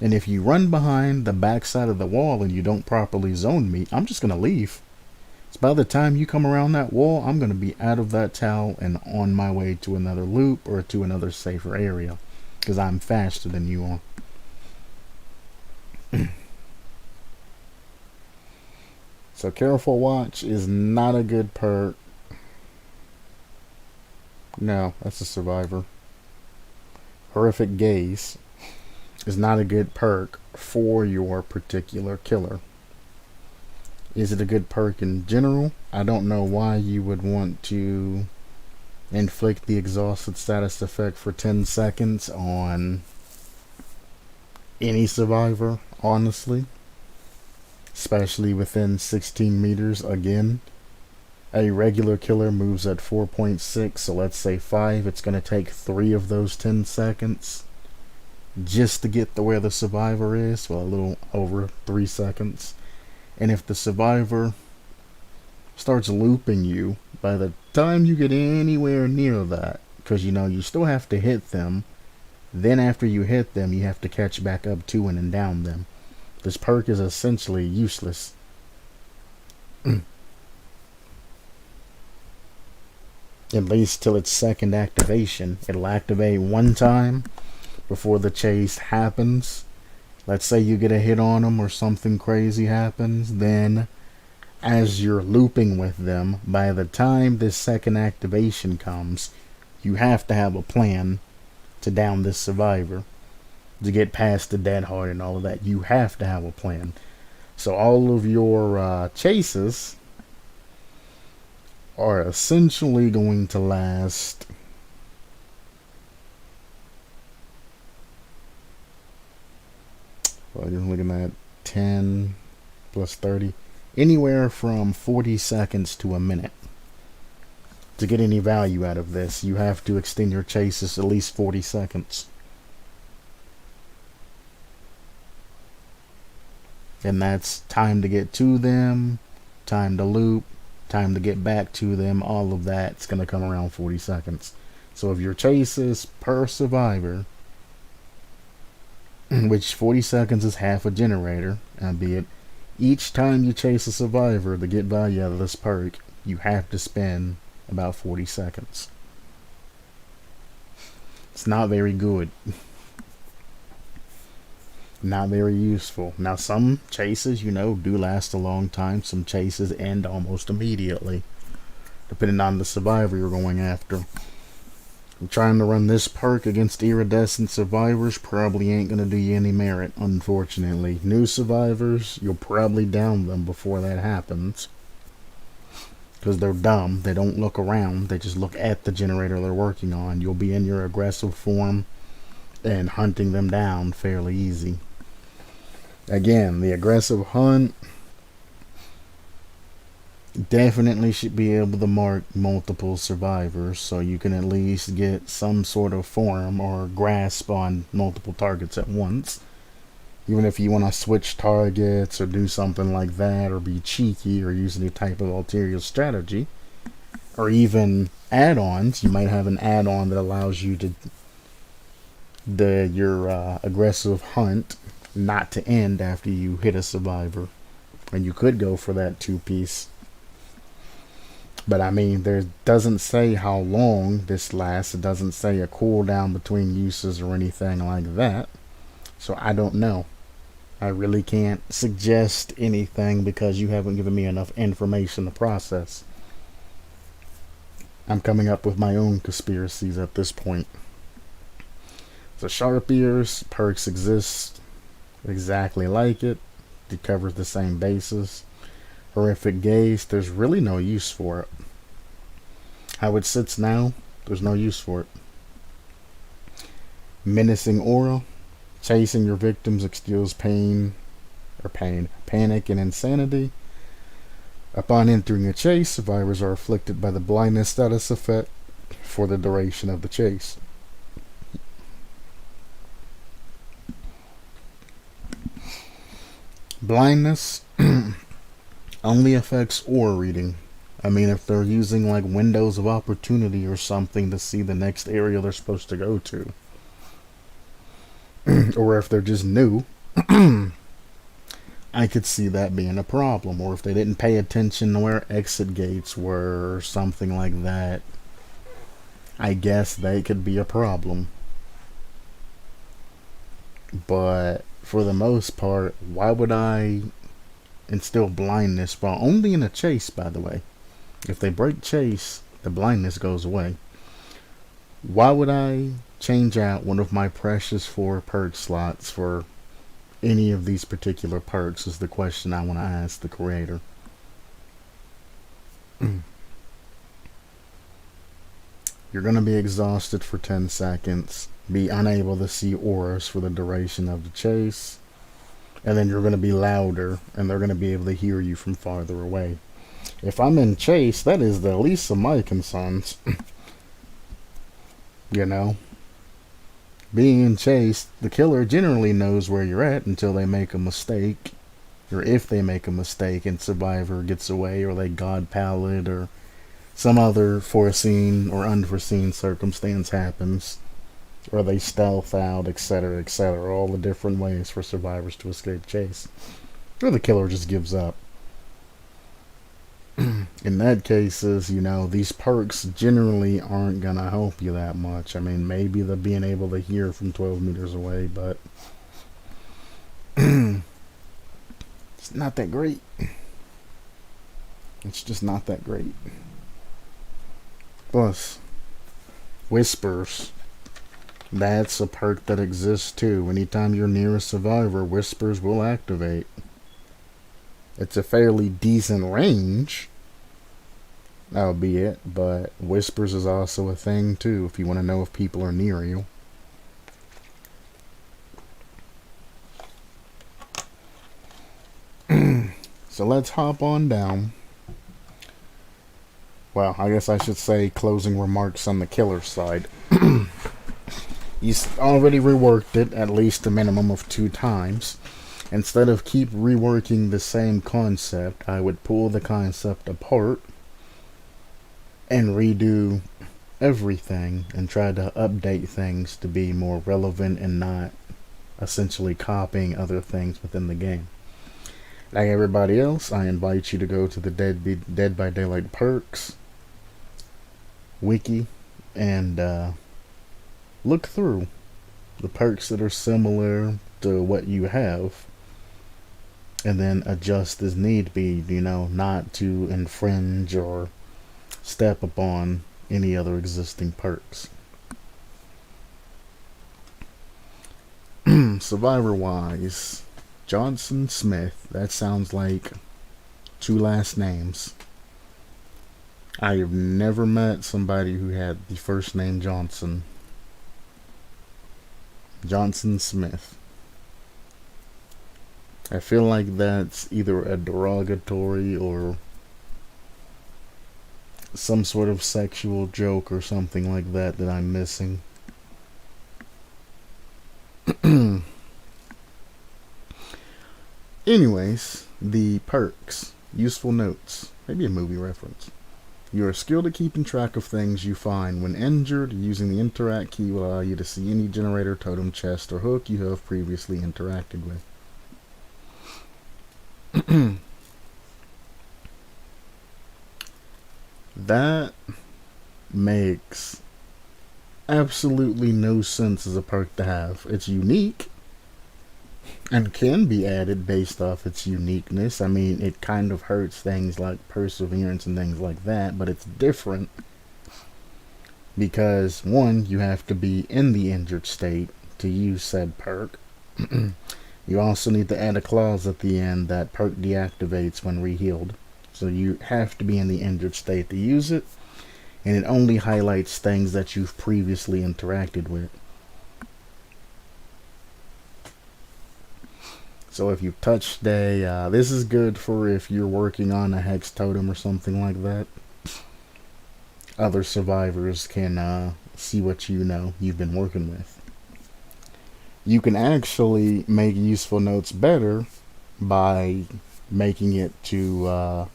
And if you run behind the backside of the wall and you don't properly zone me, I'm just going to leave. So by the time you come around that wall, I'm going to be out of that tower and on my way to another loop or to another safer area, because I'm faster than you are. So Careful Watch is not a good perk. No, that's a survivor. Horrific Gaze is not a good perk for your particular killer. Is it a good perk in general? I don't know why you would want to inflict the exhausted status effect for 10 seconds on any survivor, honestly. Especially within 16 meters. Again, a regular killer moves at 4.6, so let's say 5. It's going to take 3 of those 10 seconds just to get to where the survivor is. Well, a little over 3 seconds. And if the survivor starts looping you, by the time you get anywhere near that, because you still have to hit them, then after you hit them, you have to catch back up to and down them. This perk is essentially useless. At least till its second activation. It'll activate one time before the chase happens. Let's say you get a hit on them or something crazy happens. Then, as you're looping with them, by the time this second activation comes, you have to have a plan to down this survivor. To get past the dead hard and all of that, you have to have a plan. So all of your chases are essentially going to last well, you're looking at 10 plus 30, anywhere from 40 seconds to a minute. To get any value out of this, you have to extend your chases at least 40 seconds. And that's time to get to them, time to loop, time to get back to them. All of that's going to come around 40 seconds. So if your chases per survivor, which 40 seconds is half a generator, albeit each time you chase a survivor to get value out of this perk, you have to spend about 40 seconds. It's not very good. Not very useful. Now some chases, do last a long time. Some chases end almost immediately, depending on the survivor you're going after. I'm trying to run this perk against iridescent survivors probably ain't going to do you any merit, unfortunately. New survivors, you'll probably down them before that happens. Because they're dumb. They don't look around. They just look at the generator they're working on. You'll be in your aggressive form and hunting them down fairly easy. Again, the aggressive hunt definitely should be able to mark multiple survivors, so you can at least get some sort of form or grasp on multiple targets at once. Even if you want to switch targets or do something like that, or be cheeky or use any type of ulterior strategy, or even add-ons. You might have an add-on that allows you to your aggressive hunt not to end after you hit a survivor, and you could go for that 2-piece. But I mean, there doesn't say how long this lasts. It doesn't say a cooldown between uses or anything like that. So I don't know. I really can't suggest anything because you haven't given me enough information to process. I'm coming up with my own conspiracies at this point. So Sharp Ears, perks exist exactly like it. It covers the same basis. Horrific Gaze, there's really no use for it. How it sits now, there's no use for it. Menacing Aura, chasing your victims instills panic and insanity. Upon entering a chase, survivors are afflicted by the blindness status effect for the duration of the chase. Blindness only affects aura reading. I mean, if they're using like windows of opportunity or something to see the next area they're supposed to go to, or if they're just new, I could see that being a problem. Or if they didn't pay attention to where exit gates were or something like that, I guess they could be a problem. But for the most part, why would I instill blindness while only in a chase, by the way? If they break chase, the blindness goes away. Why would I change out one of my precious 4 perk slots for any of these particular perks is the question I want to ask the creator. You're going to be exhausted for 10 seconds, be unable to see auras for the duration of the chase, and then you're going to be louder and they're going to be able to hear you from farther away. If I'm in chase, that is the least of my concerns. You know? Being in chase, the killer generally knows where you're at until they make a mistake. Or if they make a mistake and Survivor gets away, or they god pallet, or some other foreseen or unforeseen circumstance happens, or they stealth out, etc., etc. All the different ways for survivors to escape chase. Or the killer just gives up. In that cases, you know, these perks generally aren't gonna help you that much. I mean, maybe the being able to hear from 12 meters away, but it's not that great. It's just not that great. Plus, whispers. That's a perk that exists too. Anytime you're near a survivor, whispers will activate. It's a fairly decent range, albeit, but whispers is also a thing too if you want to know if people are near you. So let's hop on down. Well, I guess I should say closing remarks on the killer side. He's already reworked it at least a minimum of 2 times. Instead of keep reworking the same concept, I would pull the concept apart and redo everything and try to update things to be more relevant and not essentially copying other things within the game. Like everybody else, I invite you to go to the Dead by Daylight perks wiki and look through the perks that are similar to what you have, and then adjust as need be, you know, not to infringe or step upon any other existing perks. Survivor wise, Johnson Smith, that sounds like 2 last names. I have never met somebody who had the first name Johnson. Johnson Smith. I feel like that's either a derogatory or some sort of sexual joke or something like that that I'm missing. Anyways, the perks. Useful notes. Maybe a movie reference. You are skilled at keeping track of things you find. When injured, using the interact key will allow you to see any generator, totem, chest, or hook you have previously interacted with. That makes absolutely no sense as a perk to have. It's unique and can be added based off its uniqueness. I mean, it kind of hurts things like perseverance and things like that, but it's different because, one, you have to be in the injured state to use said perk. You also need to add a clause at the end that perk deactivates when rehealed. So you have to be in the injured state to use it, and it only highlights things that you've previously interacted with. So if you've touched a, this is good for if you're working on a hex totem or something like that. Other survivors can see what you know you've been working with. You can actually make useful notes better by making it to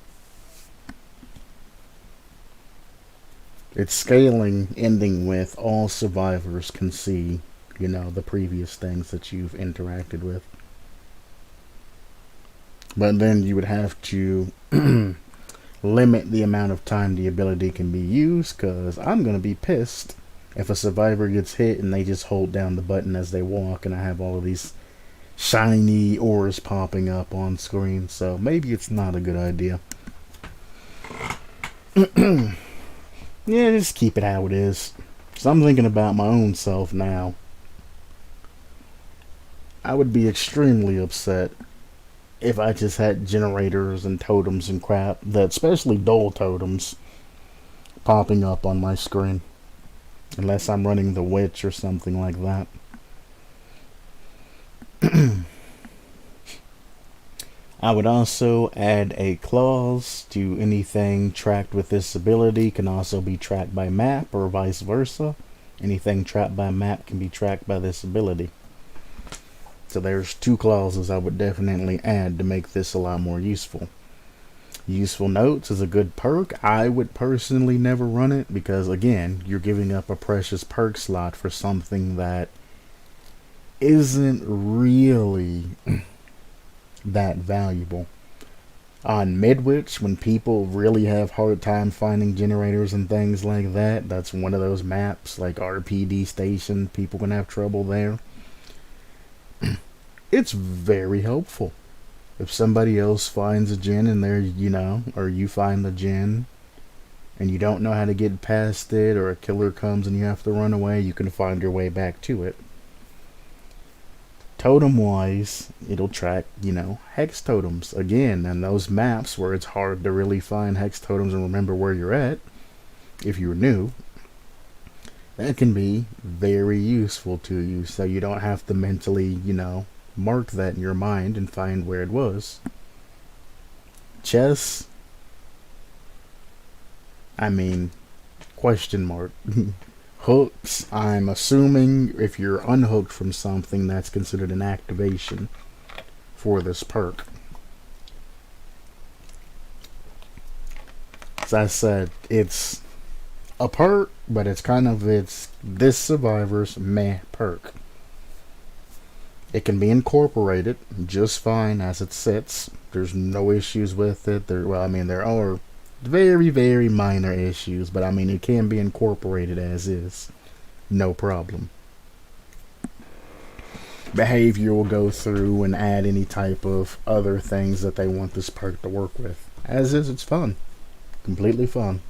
It's scaling, ending with all survivors can see, you know, the previous things that you've interacted with. But then you would have to limit the amount of time the ability can be used, because I'm going to be pissed if a survivor gets hit and they just hold down the button as they walk and I have all of these shiny ores popping up on screen. So maybe it's not a good idea. Yeah, just keep it how it is. So I'm thinking about my own self now. I would be extremely upset if I just had generators and totems and crap, that especially dual totems, popping up on my screen. Unless I'm running the witch or something like that. I would also add a clause to anything tracked with this ability can also be tracked by map, or vice versa. Anything tracked by map can be tracked by this ability. So there's 2 clauses I would definitely add to make this a lot more useful. Useful notes is a good perk. I would personally never run it because, again, you're giving up a precious perk slot for something that isn't really that valuable. On Midwich, when people really have hard time finding generators and things like that, that's one of those maps, like RPD Station, people can have trouble there. It's very helpful. If somebody else finds a gen and they're, you know, or you find the gen and you don't know how to get past it, or a killer comes and you have to run away, you can find your way back to it. Totem wise, it'll track, you know, hex totems. Again, and those maps where it's hard to really find hex totems and remember where you're at, if you're new, that can be very useful to you, so you don't have to mentally, you know, mark that in your mind and find where it was. Chess, I mean, question mark. Hooks, I'm assuming if you're unhooked from something, that's considered an activation for this perk. As I said, it's a perk, but it's this survivor's meh perk. It can be incorporated just fine as it sits. There's no issues with it. There are very, very minor issues, but I mean, it can be incorporated as is. No problem. Behavior will go through and add any type of other things that they want this perk to work with. As is, it's fun. Completely fun.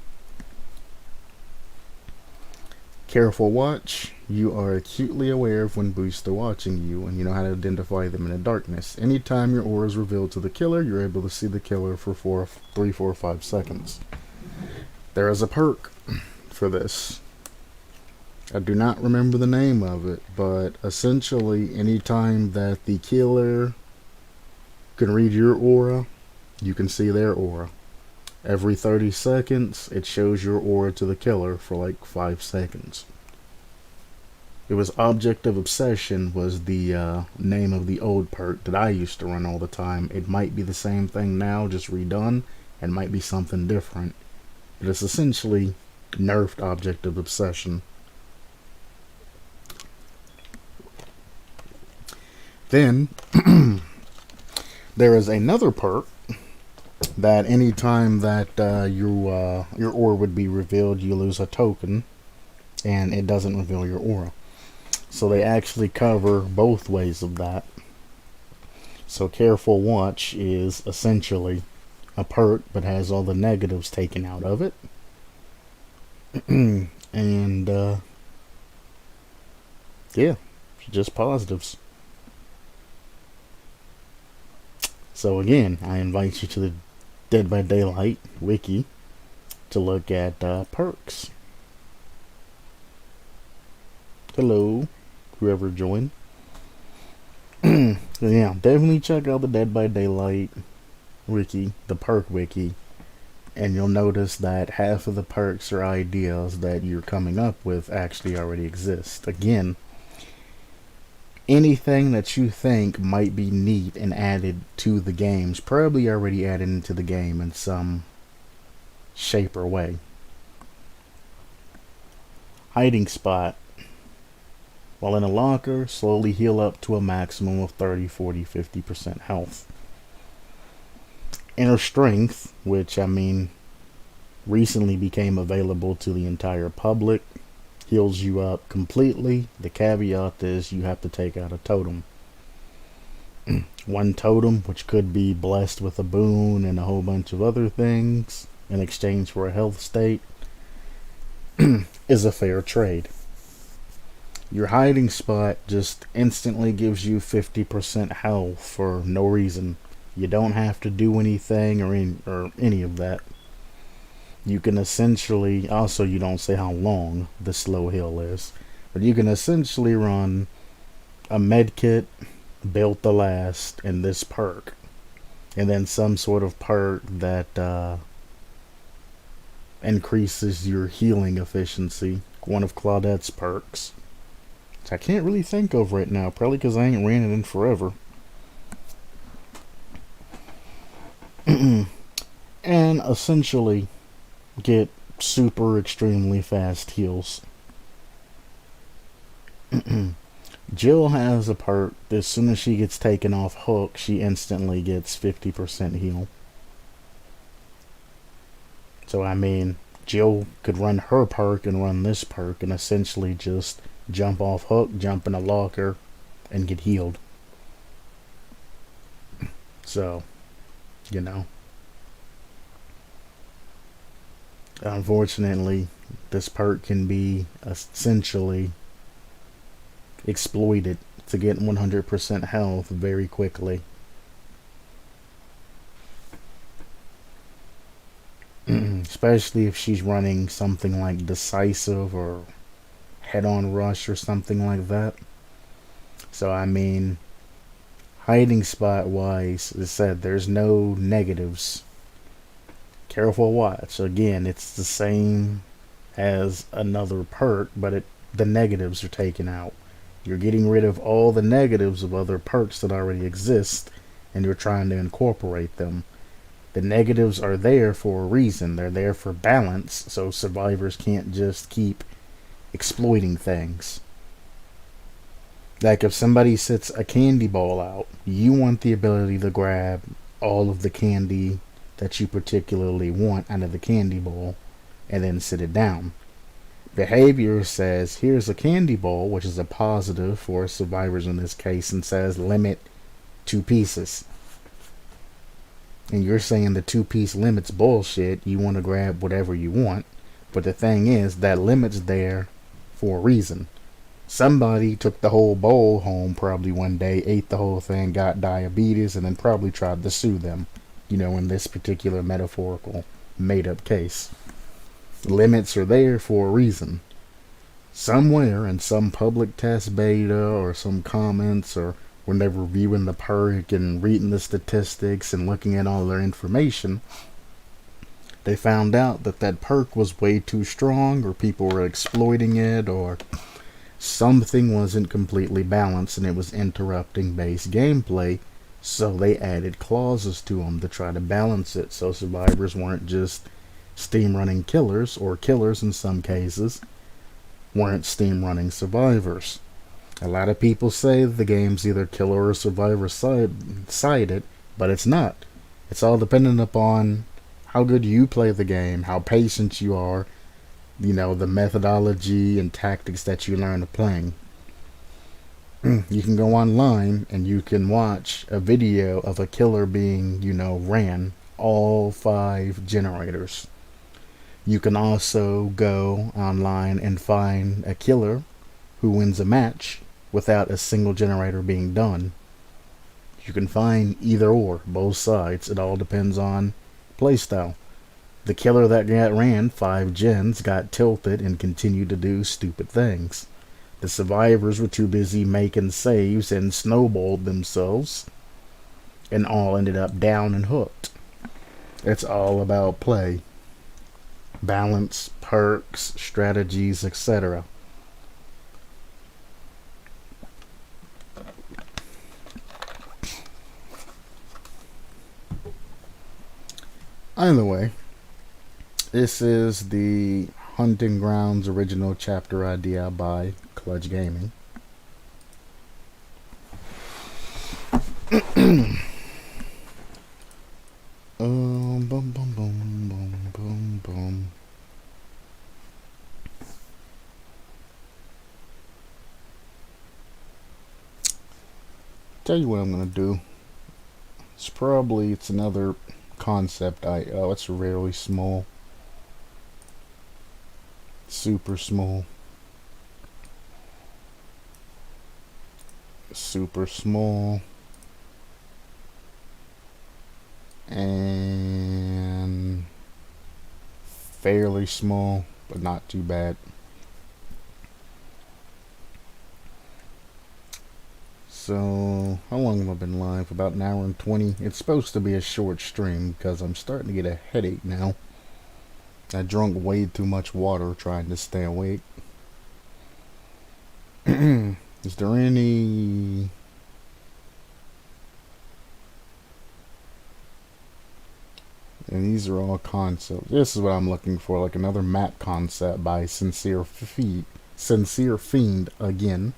Careful watch. You are acutely aware of when boosts are watching you, and you know how to identify them in the darkness. Anytime your aura is revealed to the killer, you're able to see the killer for 3, 4, 5 seconds. There is a perk for this. I do not remember the name of it, but essentially anytime that the killer can read your aura, you can see their aura. Every 30 seconds, it shows your aura to the killer for like 5 seconds. It was Object of Obsession was the name of the old perk that I used to run all the time. It might be the same thing now, just redone, and might be something different. But it's essentially nerfed Object of Obsession. Then, there is another perk that anytime that your aura would be revealed, you lose a token, and it doesn't reveal your aura. So they actually cover both ways of that. So Careful Watch is essentially a perk, but has all the negatives taken out of it. And yeah, just positives. So again, I invite you to the Dead by Daylight wiki to look at perks. Hello, whoever joined. Yeah, definitely check out the Dead by Daylight wiki, the perk wiki, and you'll notice that half of the perks or ideas that you're coming up with actually already exist. Again, anything that you think might be neat and added to the game's probably already added into the game in some shape or way. Hiding spot. While in a locker, slowly heal up to a maximum of 30, 40, 50% health. Inner strength, which I mean recently became available to the entire public, heals you up completely. The caveat is you have to take out a totem. One totem, which could be blessed with a boon and a whole bunch of other things in exchange for a health state, is a fair trade. Your hiding spot just instantly gives you 50% health for no reason. You don't have to do anything or any of that. You can essentially, also you don't say how long the slow heal is, but you can essentially run a med kit, built to last, and this perk, and then some sort of perk that increases your healing efficiency. One of Claudette's perks, which I can't really think of right now, probably because I ain't ran it in forever. And essentially get super extremely fast heals. Jill has a perk. As soon as she gets taken off hook, she instantly gets 50% heal. So I mean, Jill could run her perk and run this perk and essentially just jump off hook, jump in a locker, and get healed. So, you know. Unfortunately, this perk can be essentially exploited to get 100% health very quickly. Especially if she's running something like decisive or head-on rush or something like that. So I mean, hiding spot wise, as I said, there's no negatives. Careful watch. Again, it's the same as another perk, but the negatives are taken out. You're getting rid of all the negatives of other perks that already exist, and you're trying to incorporate them. The negatives are there for a reason. They're there for balance, so survivors can't just keep exploiting things. Like if somebody sits a candy ball out, you want the ability to grab all of the candy that you particularly want out of the candy bowl and then sit it down. Behavior says here's a candy bowl, which is a positive for survivors in this case, and says limit 2 pieces. And you're saying the 2-piece limit's bullshit. You want to grab whatever you want, but the thing is that limit's there for a reason. Somebody took the whole bowl home probably one day, ate the whole thing, got diabetes, and then probably tried to sue them. You know, in this particular metaphorical made-up case. Limits are there for a reason. Somewhere in some public test beta or some comments, or when they're reviewing the perk and reading the statistics and looking at all their information, they found out that that perk was way too strong, or people were exploiting it, or something wasn't completely balanced and it was interrupting base gameplay. So they added clauses to them to try to balance it, so survivors weren't just steam running killers, or killers in some cases weren't steam running survivors. A lot of people say the game's either killer or survivor sided, but it's not. It's all dependent upon how good you play the game, how patient you are, you know, the methodology and tactics that you learn of playing. You can go online and you can watch a video of a killer being, you know, ran all 5 generators. You can also go online and find a killer who wins a match without a single generator being done. You can find either or, both sides. It all depends on playstyle. The killer that ran 5 gens got tilted and continued to do stupid things. The survivors were too busy making saves and snowballed themselves, and all ended up down and hooked. It's all about play, balance, perks, strategies, etc. Either way, this is the Hunting Grounds original chapter idea by Clutch Gaming. Boom, boom, boom, boom, boom, boom. Tell you what I'm gonna do. It's another concept. It's really small, super small, super small, and fairly small, but not too bad. So, how long have I been live? About an hour and 20. It's supposed to be a short stream because I'm starting to get a headache now. I drank way too much water trying to stay awake. Is there any... And these are all concepts. This is what I'm looking for, like another map concept by Sincere Fiend again.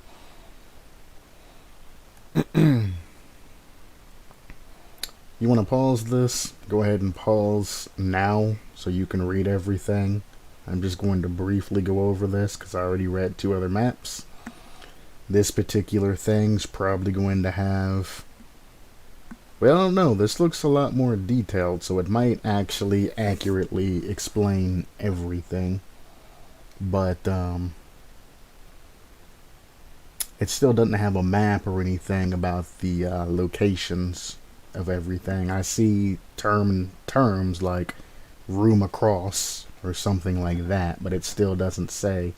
You want to pause this? Go ahead and pause now so you can read everything. I'm just going to briefly go over this because I already read 2 other maps. This particular thing's probably going to have... Well, no, this looks a lot more detailed, so it might actually accurately explain everything. But, it still doesn't have a map or anything about the locations of everything. I see terms like room across or something like that, but it still doesn't say.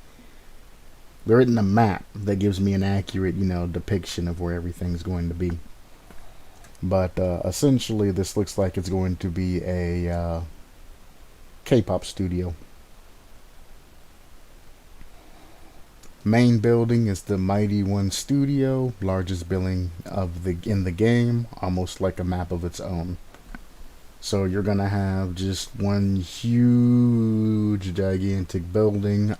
There isn't a map that gives me an accurate, depiction of where everything's going to be. But essentially, this looks like it's going to be a K-pop studio. Main building is the Mighty One Studio, largest building in the game, almost like a map of its own. So you're gonna have just one huge, gigantic building.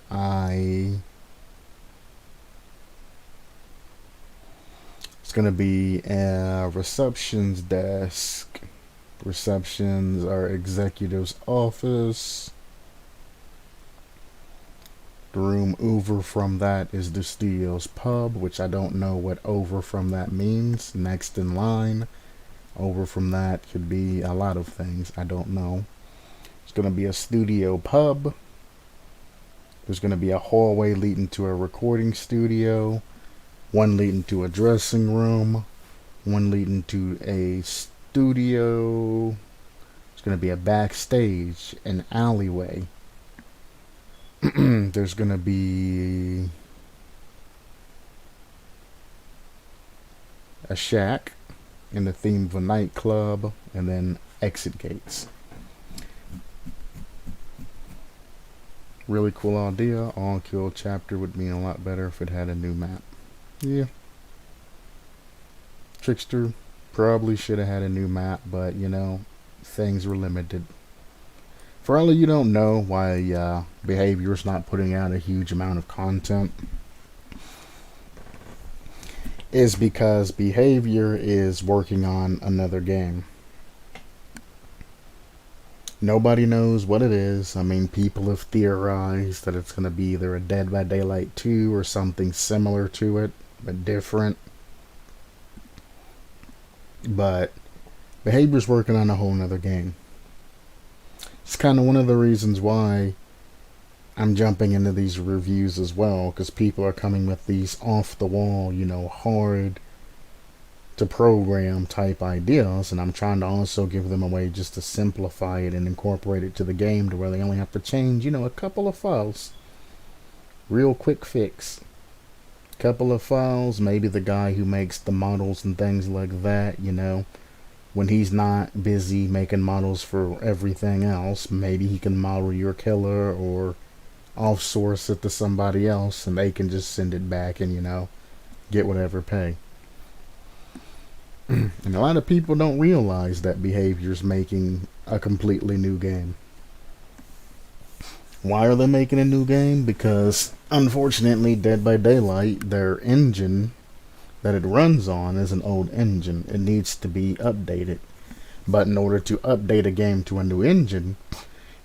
It's gonna be a receptions desk. Receptions are executive's office. The room over from that is the studio's pub, which I don't know what over from that means. Next in line. Over from that could be a lot of things. I don't know. It's going to be a studio pub. There's going to be a hallway leading to a recording studio. One leading to a dressing room. One leading to a studio. There's going to be a backstage, an alleyway. There's going to be a shack in the theme of a nightclub, and then exit gates. Really cool idea. All kill chapter would mean a lot better if it had a new map. Yeah. Trickster probably should have had a new map, but things were limited. For all of you don't know why Behavior's not putting out a huge amount of content, is because Behavior is working on another game. Nobody knows what it is. I mean, people have theorized that it's going to be either a Dead by Daylight 2 or something similar to it, but different. But Behavior's working on a whole nother game. It's kind of one of the reasons why I'm jumping into these reviews as well, because people are coming with these off-the-wall, hard to program type ideas, and I'm trying to also give them a way just to simplify it and incorporate it to the game to where they only have to change, a couple of files. Real quick fix. Couple of files, maybe the guy who makes the models and things like that, when he's not busy making models for everything else, maybe he can model your killer or off-source it to somebody else and they can just send it back and, get whatever pay. And a lot of people don't realize that Behavior's making a completely new game. Why are they making a new game? Because unfortunately, Dead by Daylight, their engine that it runs on is an old engine. It needs to be updated. But in order to update a game to a new engine,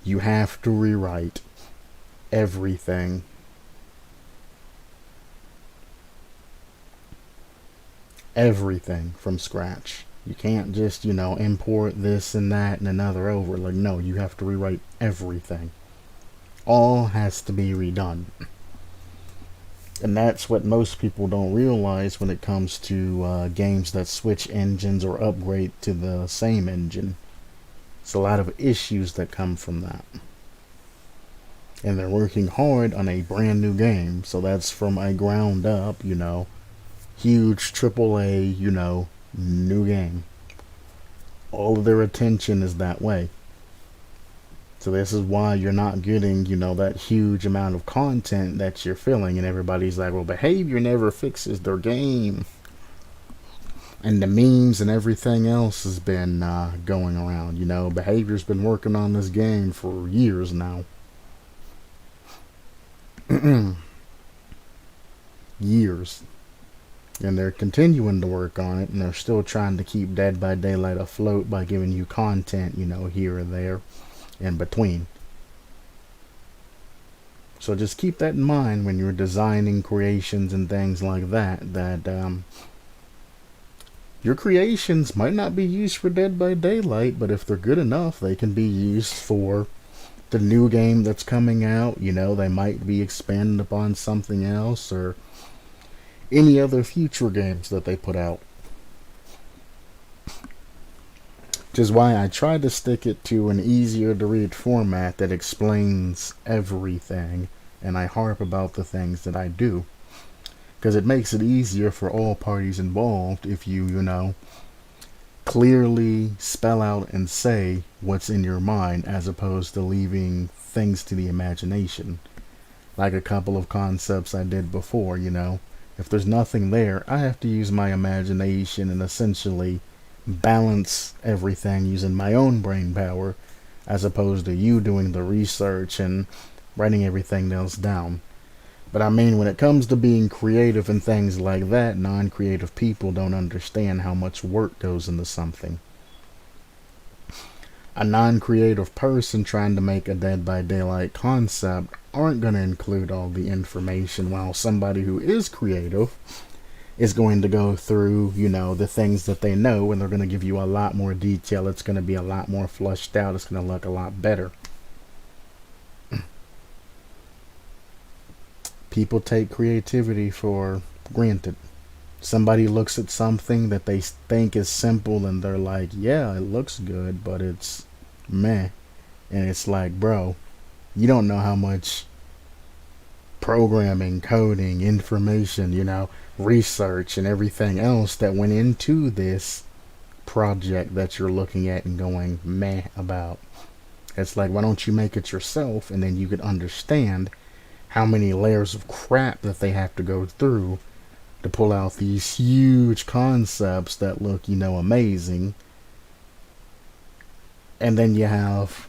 you have to rewrite everything. Everything from scratch. You can't just, import this and that and another over. Like, no, you have to rewrite everything. All has to be redone. And that's what most people don't realize when it comes to games that switch engines or upgrade to the same engine. It's a lot of issues that come from that. And they're working hard on a brand new game. So that's from a ground up, huge AAA, new game. All of their attention is that way. So this is why you're not getting, that huge amount of content that you're feeling. And everybody's like, well, behavior never fixes their game. And the memes and everything else has been going around. Behavior's been working on this game for years now. Years. And they're continuing to work on it, and they're still trying to keep Dead by Daylight afloat by giving you content, here or there, in between. So just keep that in mind when you're designing creations and things like that, that your creations might not be used for Dead by Daylight, but if they're good enough, they can be used for the new game that's coming out. They might be expanded upon something else, or any other future games that they put out. Which is why I try to stick it to an easier to read format that explains everything, and I harp about the things that I do. Because it makes it easier for all parties involved if you, clearly spell out and say what's in your mind, as opposed to leaving things to the imagination. Like a couple of concepts I did before, If there's nothing there, I have to use my imagination and essentially balance everything using my own brain power, as opposed to you doing the research and writing everything else down. But I mean, when it comes to being creative and things like that, non-creative people don't understand how much work goes into something. A non-creative person trying to make a Dead by Daylight concept aren't going to include all the information, while somebody who is creative is going to go through, the things that they know, and they're going to give you a lot more detail. It's going to be a lot more flushed out. It's going to look a lot better. People take creativity for granted. Somebody looks at something that they think is simple and they're like, yeah, it looks good, but it's meh. And it's like, bro, you don't know how much programming, coding, information, research and everything else that went into this project that you're looking at and going meh about. It's like, why don't you make it yourself, and then you could understand how many layers of crap that they have to go through to pull out these huge concepts that look, amazing. And then you have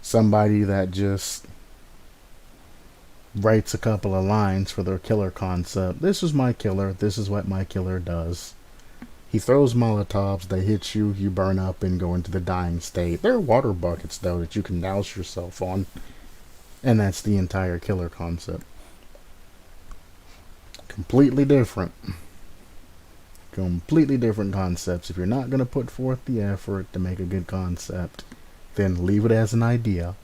somebody that just writes a couple of lines for their killer concept. This is my killer. This is what my killer does. He throws Molotovs. They hit you. You burn up and go into the dying state. They're water buckets, though, that you can douse yourself on. And that's the entire killer concept. Completely different. Completely different concepts. If you're not going to put forth the effort to make a good concept, then leave it as an idea.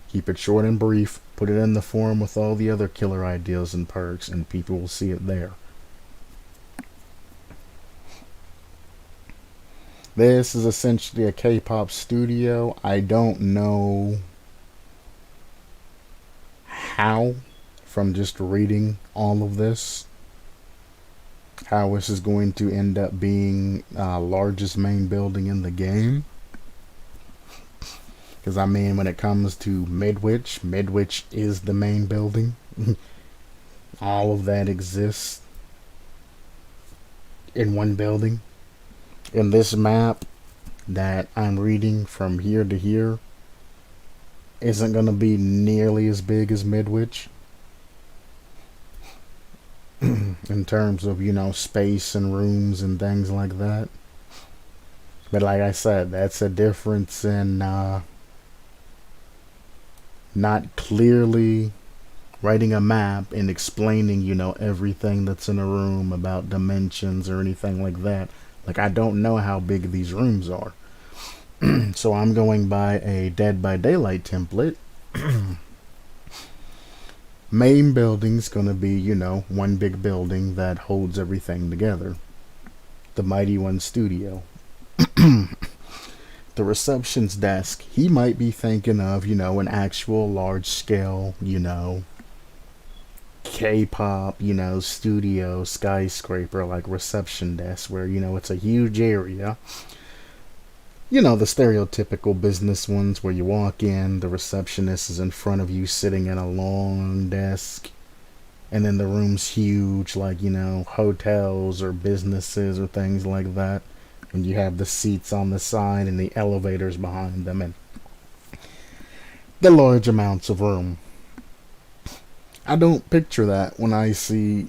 Keep it short and brief. Put it in the forum with all the other killer ideas and perks, and people will see it there. This is essentially a K-pop studio. I don't know how, from just reading all of this, how this is going to end up being largest main building in the game. Because I mean, when it comes to Midwich is the main building. All of that exists in one building. In this map that I'm reading from here to here, isn't going to be nearly as big as Midwich in terms of, space and rooms and things like that. But like I said, that's a difference in not clearly writing a map and explaining, everything that's in a room about dimensions or anything like that. Like, I don't know how big these rooms are. So I'm going by a Dead by Daylight template. Main building's gonna be, one big building that holds everything together. The Mighty One studio. The reception's desk, he might be thinking of, an actual large scale, K-pop, studio, skyscraper, like reception desk, where, it's a huge area. The stereotypical business ones where you walk in, the receptionist is in front of you sitting at a long desk, and then the room's huge, like, hotels or businesses or things like that. And you have the seats on the side and the elevators behind them and the large amounts of room. I don't picture that when I see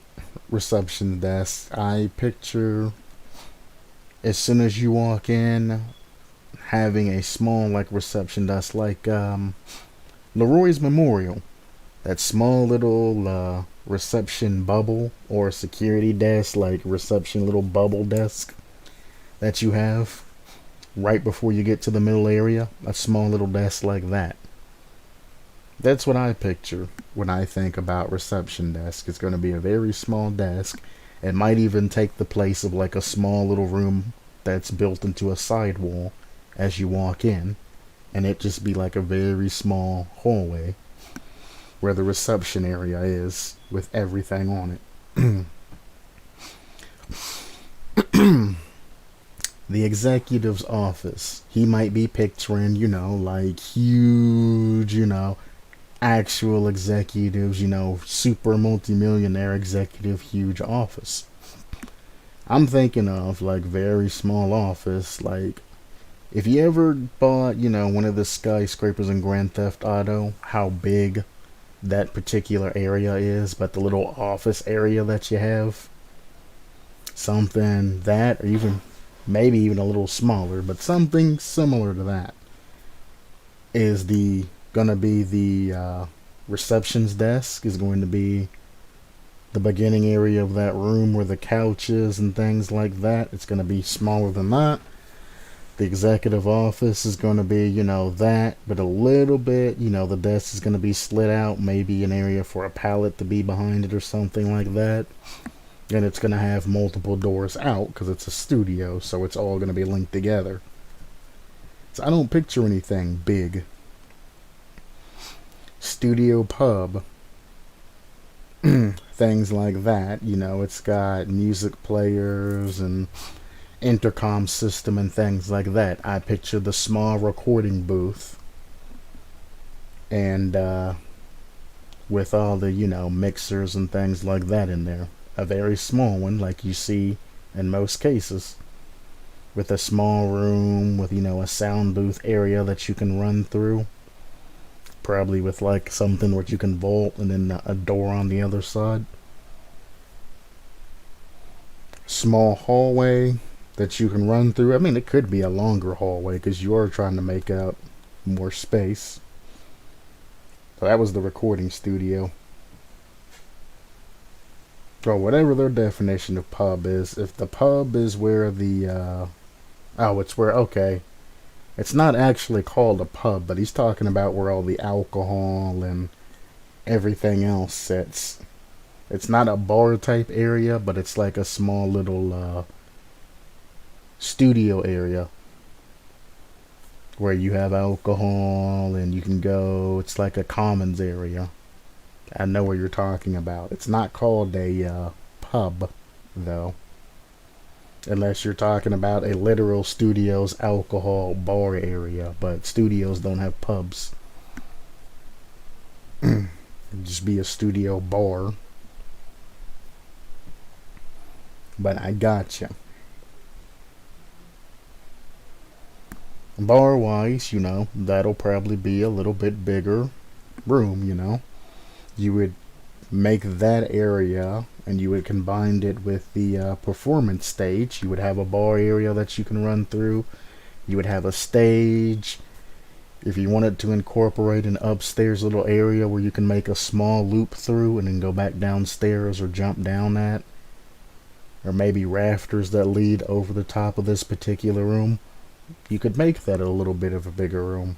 reception desk. I picture, as soon as you walk in, having a small, like, reception desk, like Leroy's Memorial. That small little reception bubble or security desk, like reception little bubble desk that you have right before you get to the middle area. A small little desk like that. That's what I picture when I think about reception desk. It's going to be a very small desk. It might even take the place of like a small little room that's built into a sidewall as you walk in, and it just be like a very small hallway where the reception area is with everything on it. The executive's office, he might be picturing, like huge, actual executives, super multimillionaire executive, huge office. I'm thinking of like very small office, like if you ever bought, one of the skyscrapers in Grand Theft Auto, how big that particular area is, but the little office area that you have, something that, or even maybe even a little smaller, but something similar to that is gonna be the reception's desk is going to be the beginning area of that room where the couch is and things like that. It's going to be smaller than that. The executive office is going to be, that, but a little bit, the desk is going to be slid out, maybe an area for a pallet to be behind it or something like that. And it's going to have multiple doors out because it's a studio, so it's all going to be linked together. So I don't picture anything big. Studio pub. Things like that. It's got music players and intercom system and things like that. I picture the small recording booth. And with all the, mixers and things like that in there. A very small one, like you see in most cases, with a small room with, a sound booth area that you can run through, probably with like something where you can vault and then a door on the other side. Small hallway that you can run through. I mean, it could be a longer hallway because you are trying to make out more space. So that was the recording studio. Or whatever their definition of pub is. If the pub is where the, okay. It's not actually called a pub, but he's talking about where all the alcohol and everything else sits. It's not a bar type area, but it's like a small little, studio area. Where you have alcohol and you can go, it's like a commons area. I know what you're talking about. It's not called a pub, though. Unless you're talking about a literal studio's alcohol bar area. But studios don't have pubs. It'd just be a studio bar. But I gotcha. Bar wise, that'll probably be a little bit bigger room. You would make that area and you would combine it with the performance stage. You would have a bar area that you can run through. You would have a stage. If you wanted to incorporate an upstairs little area where you can make a small loop through and then go back downstairs or jump down at, or maybe rafters that lead over the top of this particular room, you could make that a little bit of a bigger room.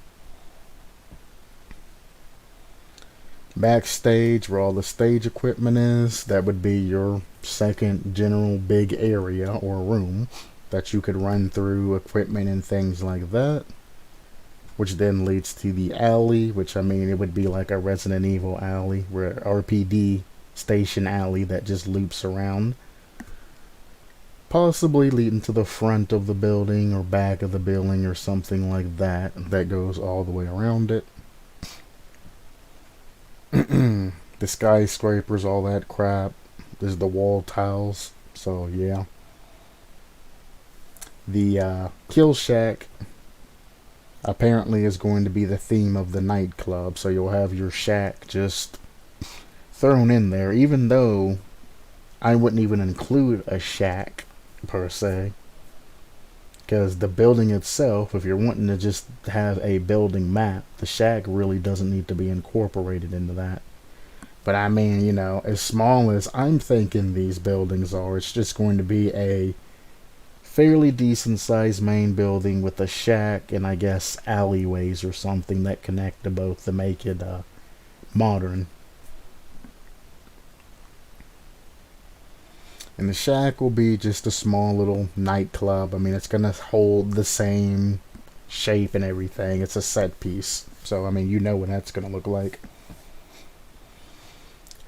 Backstage, where all the stage equipment is, that would be your second general big area or room that you could run through equipment and things like that. Which then leads to the alley, which it would be like a Resident Evil alley, where RPD station alley that just loops around. Possibly leading to the front of the building or back of the building or something like that, that goes all the way around it. The skyscrapers, all that crap. There's the wall tiles, so yeah. The kill shack apparently is going to be the theme of the nightclub, so you'll have your shack just thrown in there, even though I wouldn't even include a shack per se, because the building itself, if you're wanting to just have a building map, the shack really doesn't need to be incorporated into that. But as small as I'm thinking these buildings are, it's just going to be a fairly decent sized main building with a shack and I guess alleyways or something that connect to both to make it modern. And the shack will be just a small little nightclub. It's gonna hold the same shape and everything. It's a set piece, so what that's gonna look like.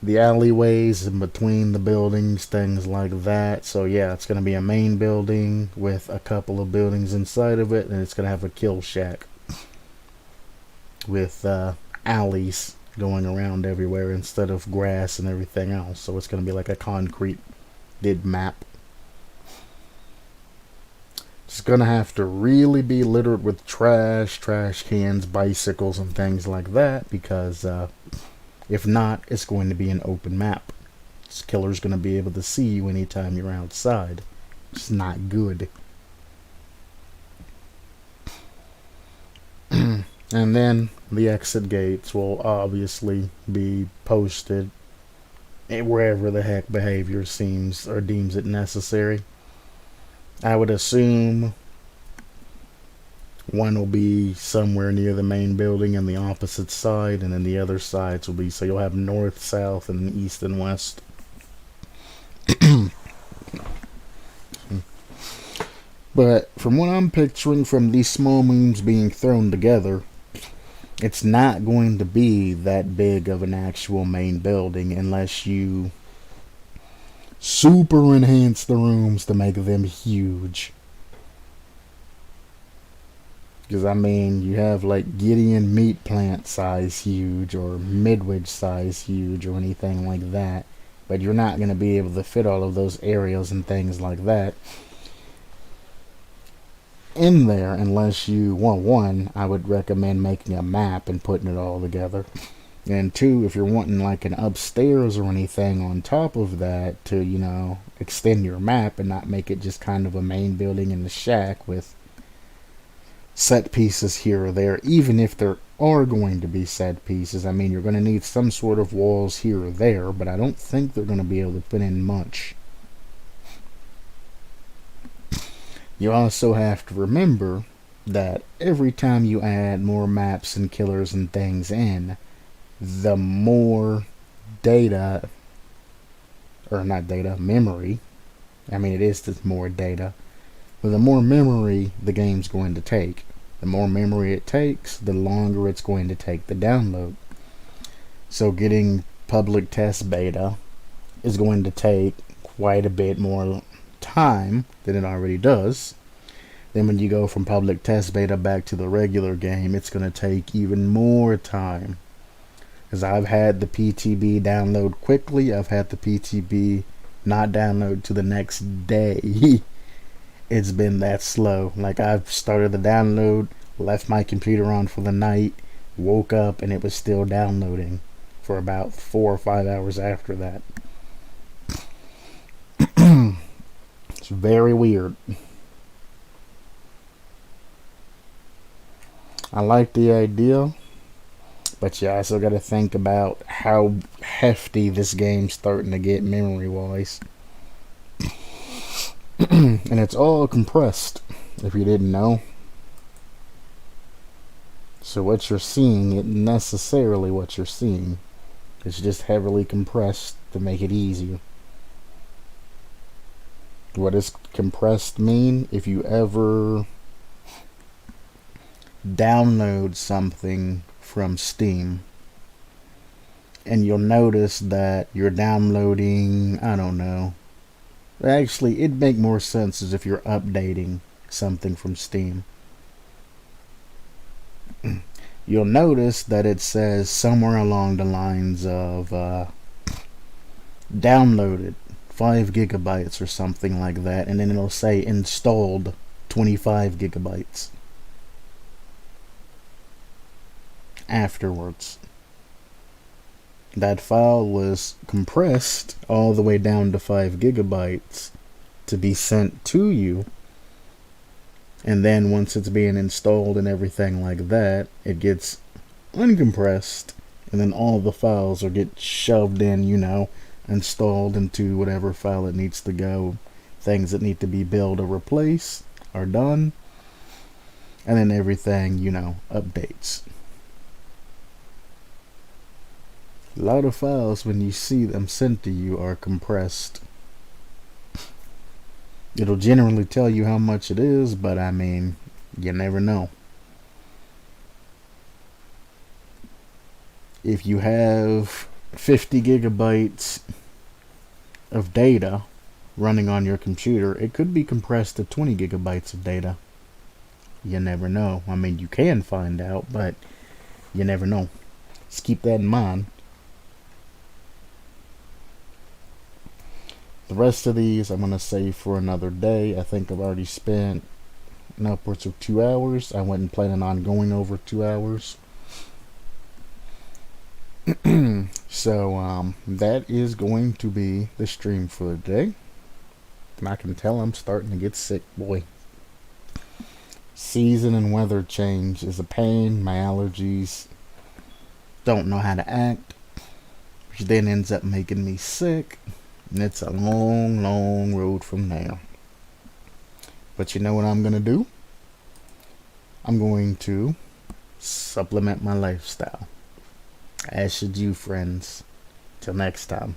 The alleyways in between the buildings, things like that. So yeah, it's going to be a main building with a couple of buildings inside of it, and it's going to have a kill shack with alleys going around everywhere instead of grass and everything else. So it's going to be like a concrete map. It's going to have to really be littered with trash cans, bicycles, and things like that, because if not, it's going to be an open map. This killer's going to be able to see you anytime you're outside. It's not good. And then the exit gates will obviously be posted wherever the heck behavior seems or deems it necessary. I would assume one will be somewhere near the main building on the opposite side, and then the other sides will be, so you'll have north, south, and east and west. But from what I'm picturing from these small rooms being thrown together, it's not going to be that big of an actual main building unless you super enhance the rooms to make them huge. Because you have like Gideon meat plant size huge or Midwich size huge or anything like that. But you're not going to be able to fit all of those areas and things like that in there unless you, one, I would recommend making a map and putting it all together. And two, if you're wanting like an upstairs or anything on top of that to, extend your map and not make it just kind of a main building in the shack with set pieces here or there, even if there are going to be set pieces. You're going to need some sort of walls here or there, but I don't think they're going to be able to put in much. You also have to remember that every time you add more maps and killers and things in, the more data, or not data, memory, it is just more data, but the more memory the game's going to take. The more memory it takes, the longer it's going to take the download. So getting public test beta is going to take quite a bit more time than it already does. Then when you go from public test beta back to the regular game, it's going to take even more time. Because I've had the PTB download quickly, I've had the PTB not download to the next day. It's been that slow. Like, I've started the download, left my computer on for the night, woke up, and it was still downloading for about 4 or 5 hours after that. It's very weird. I like the idea, but you also got to think about how hefty this game's starting to get memory-wise. And it's all compressed, if you didn't know. So what you're seeing isn't necessarily what you're seeing. It's just heavily compressed to make it easier. What does compressed mean? If you ever download something from Steam and you'll notice that you're downloading, I don't know. Actually, it'd make more sense as if you're updating something from Steam. You'll notice that it says somewhere along the lines of downloaded 5 gigabytes or something like that, and then it'll say installed 25 gigabytes afterwards. That file was compressed all the way down to 5 gigabytes to be sent to you, and then once it's being installed and everything like that, it gets uncompressed, and then all the files will get shoved in, installed into whatever file it needs to go. Things that need to be built or replaced are done, and then everything, updates. A lot of files, when you see them sent to you, are compressed. It'll generally tell you how much it is, but I mean, you never know. If you have 50 gigabytes of data running on your computer, it could be compressed to 20 gigabytes of data. You never know. I mean, you can find out, but you never know. Just keep that in mind. The rest of these I'm going to save for another day. I think I've already spent upwards of 2 hours. I wasn't planning on going over 2 hours. So that is going to be the stream for the day. And I can tell I'm starting to get sick, boy. Season and weather change is a pain. My allergies don't know how to act, which then ends up making me sick. And it's a long, long road from there. But you know what I'm going to do? I'm going to supplement my lifestyle. As should you, friends. Till next time.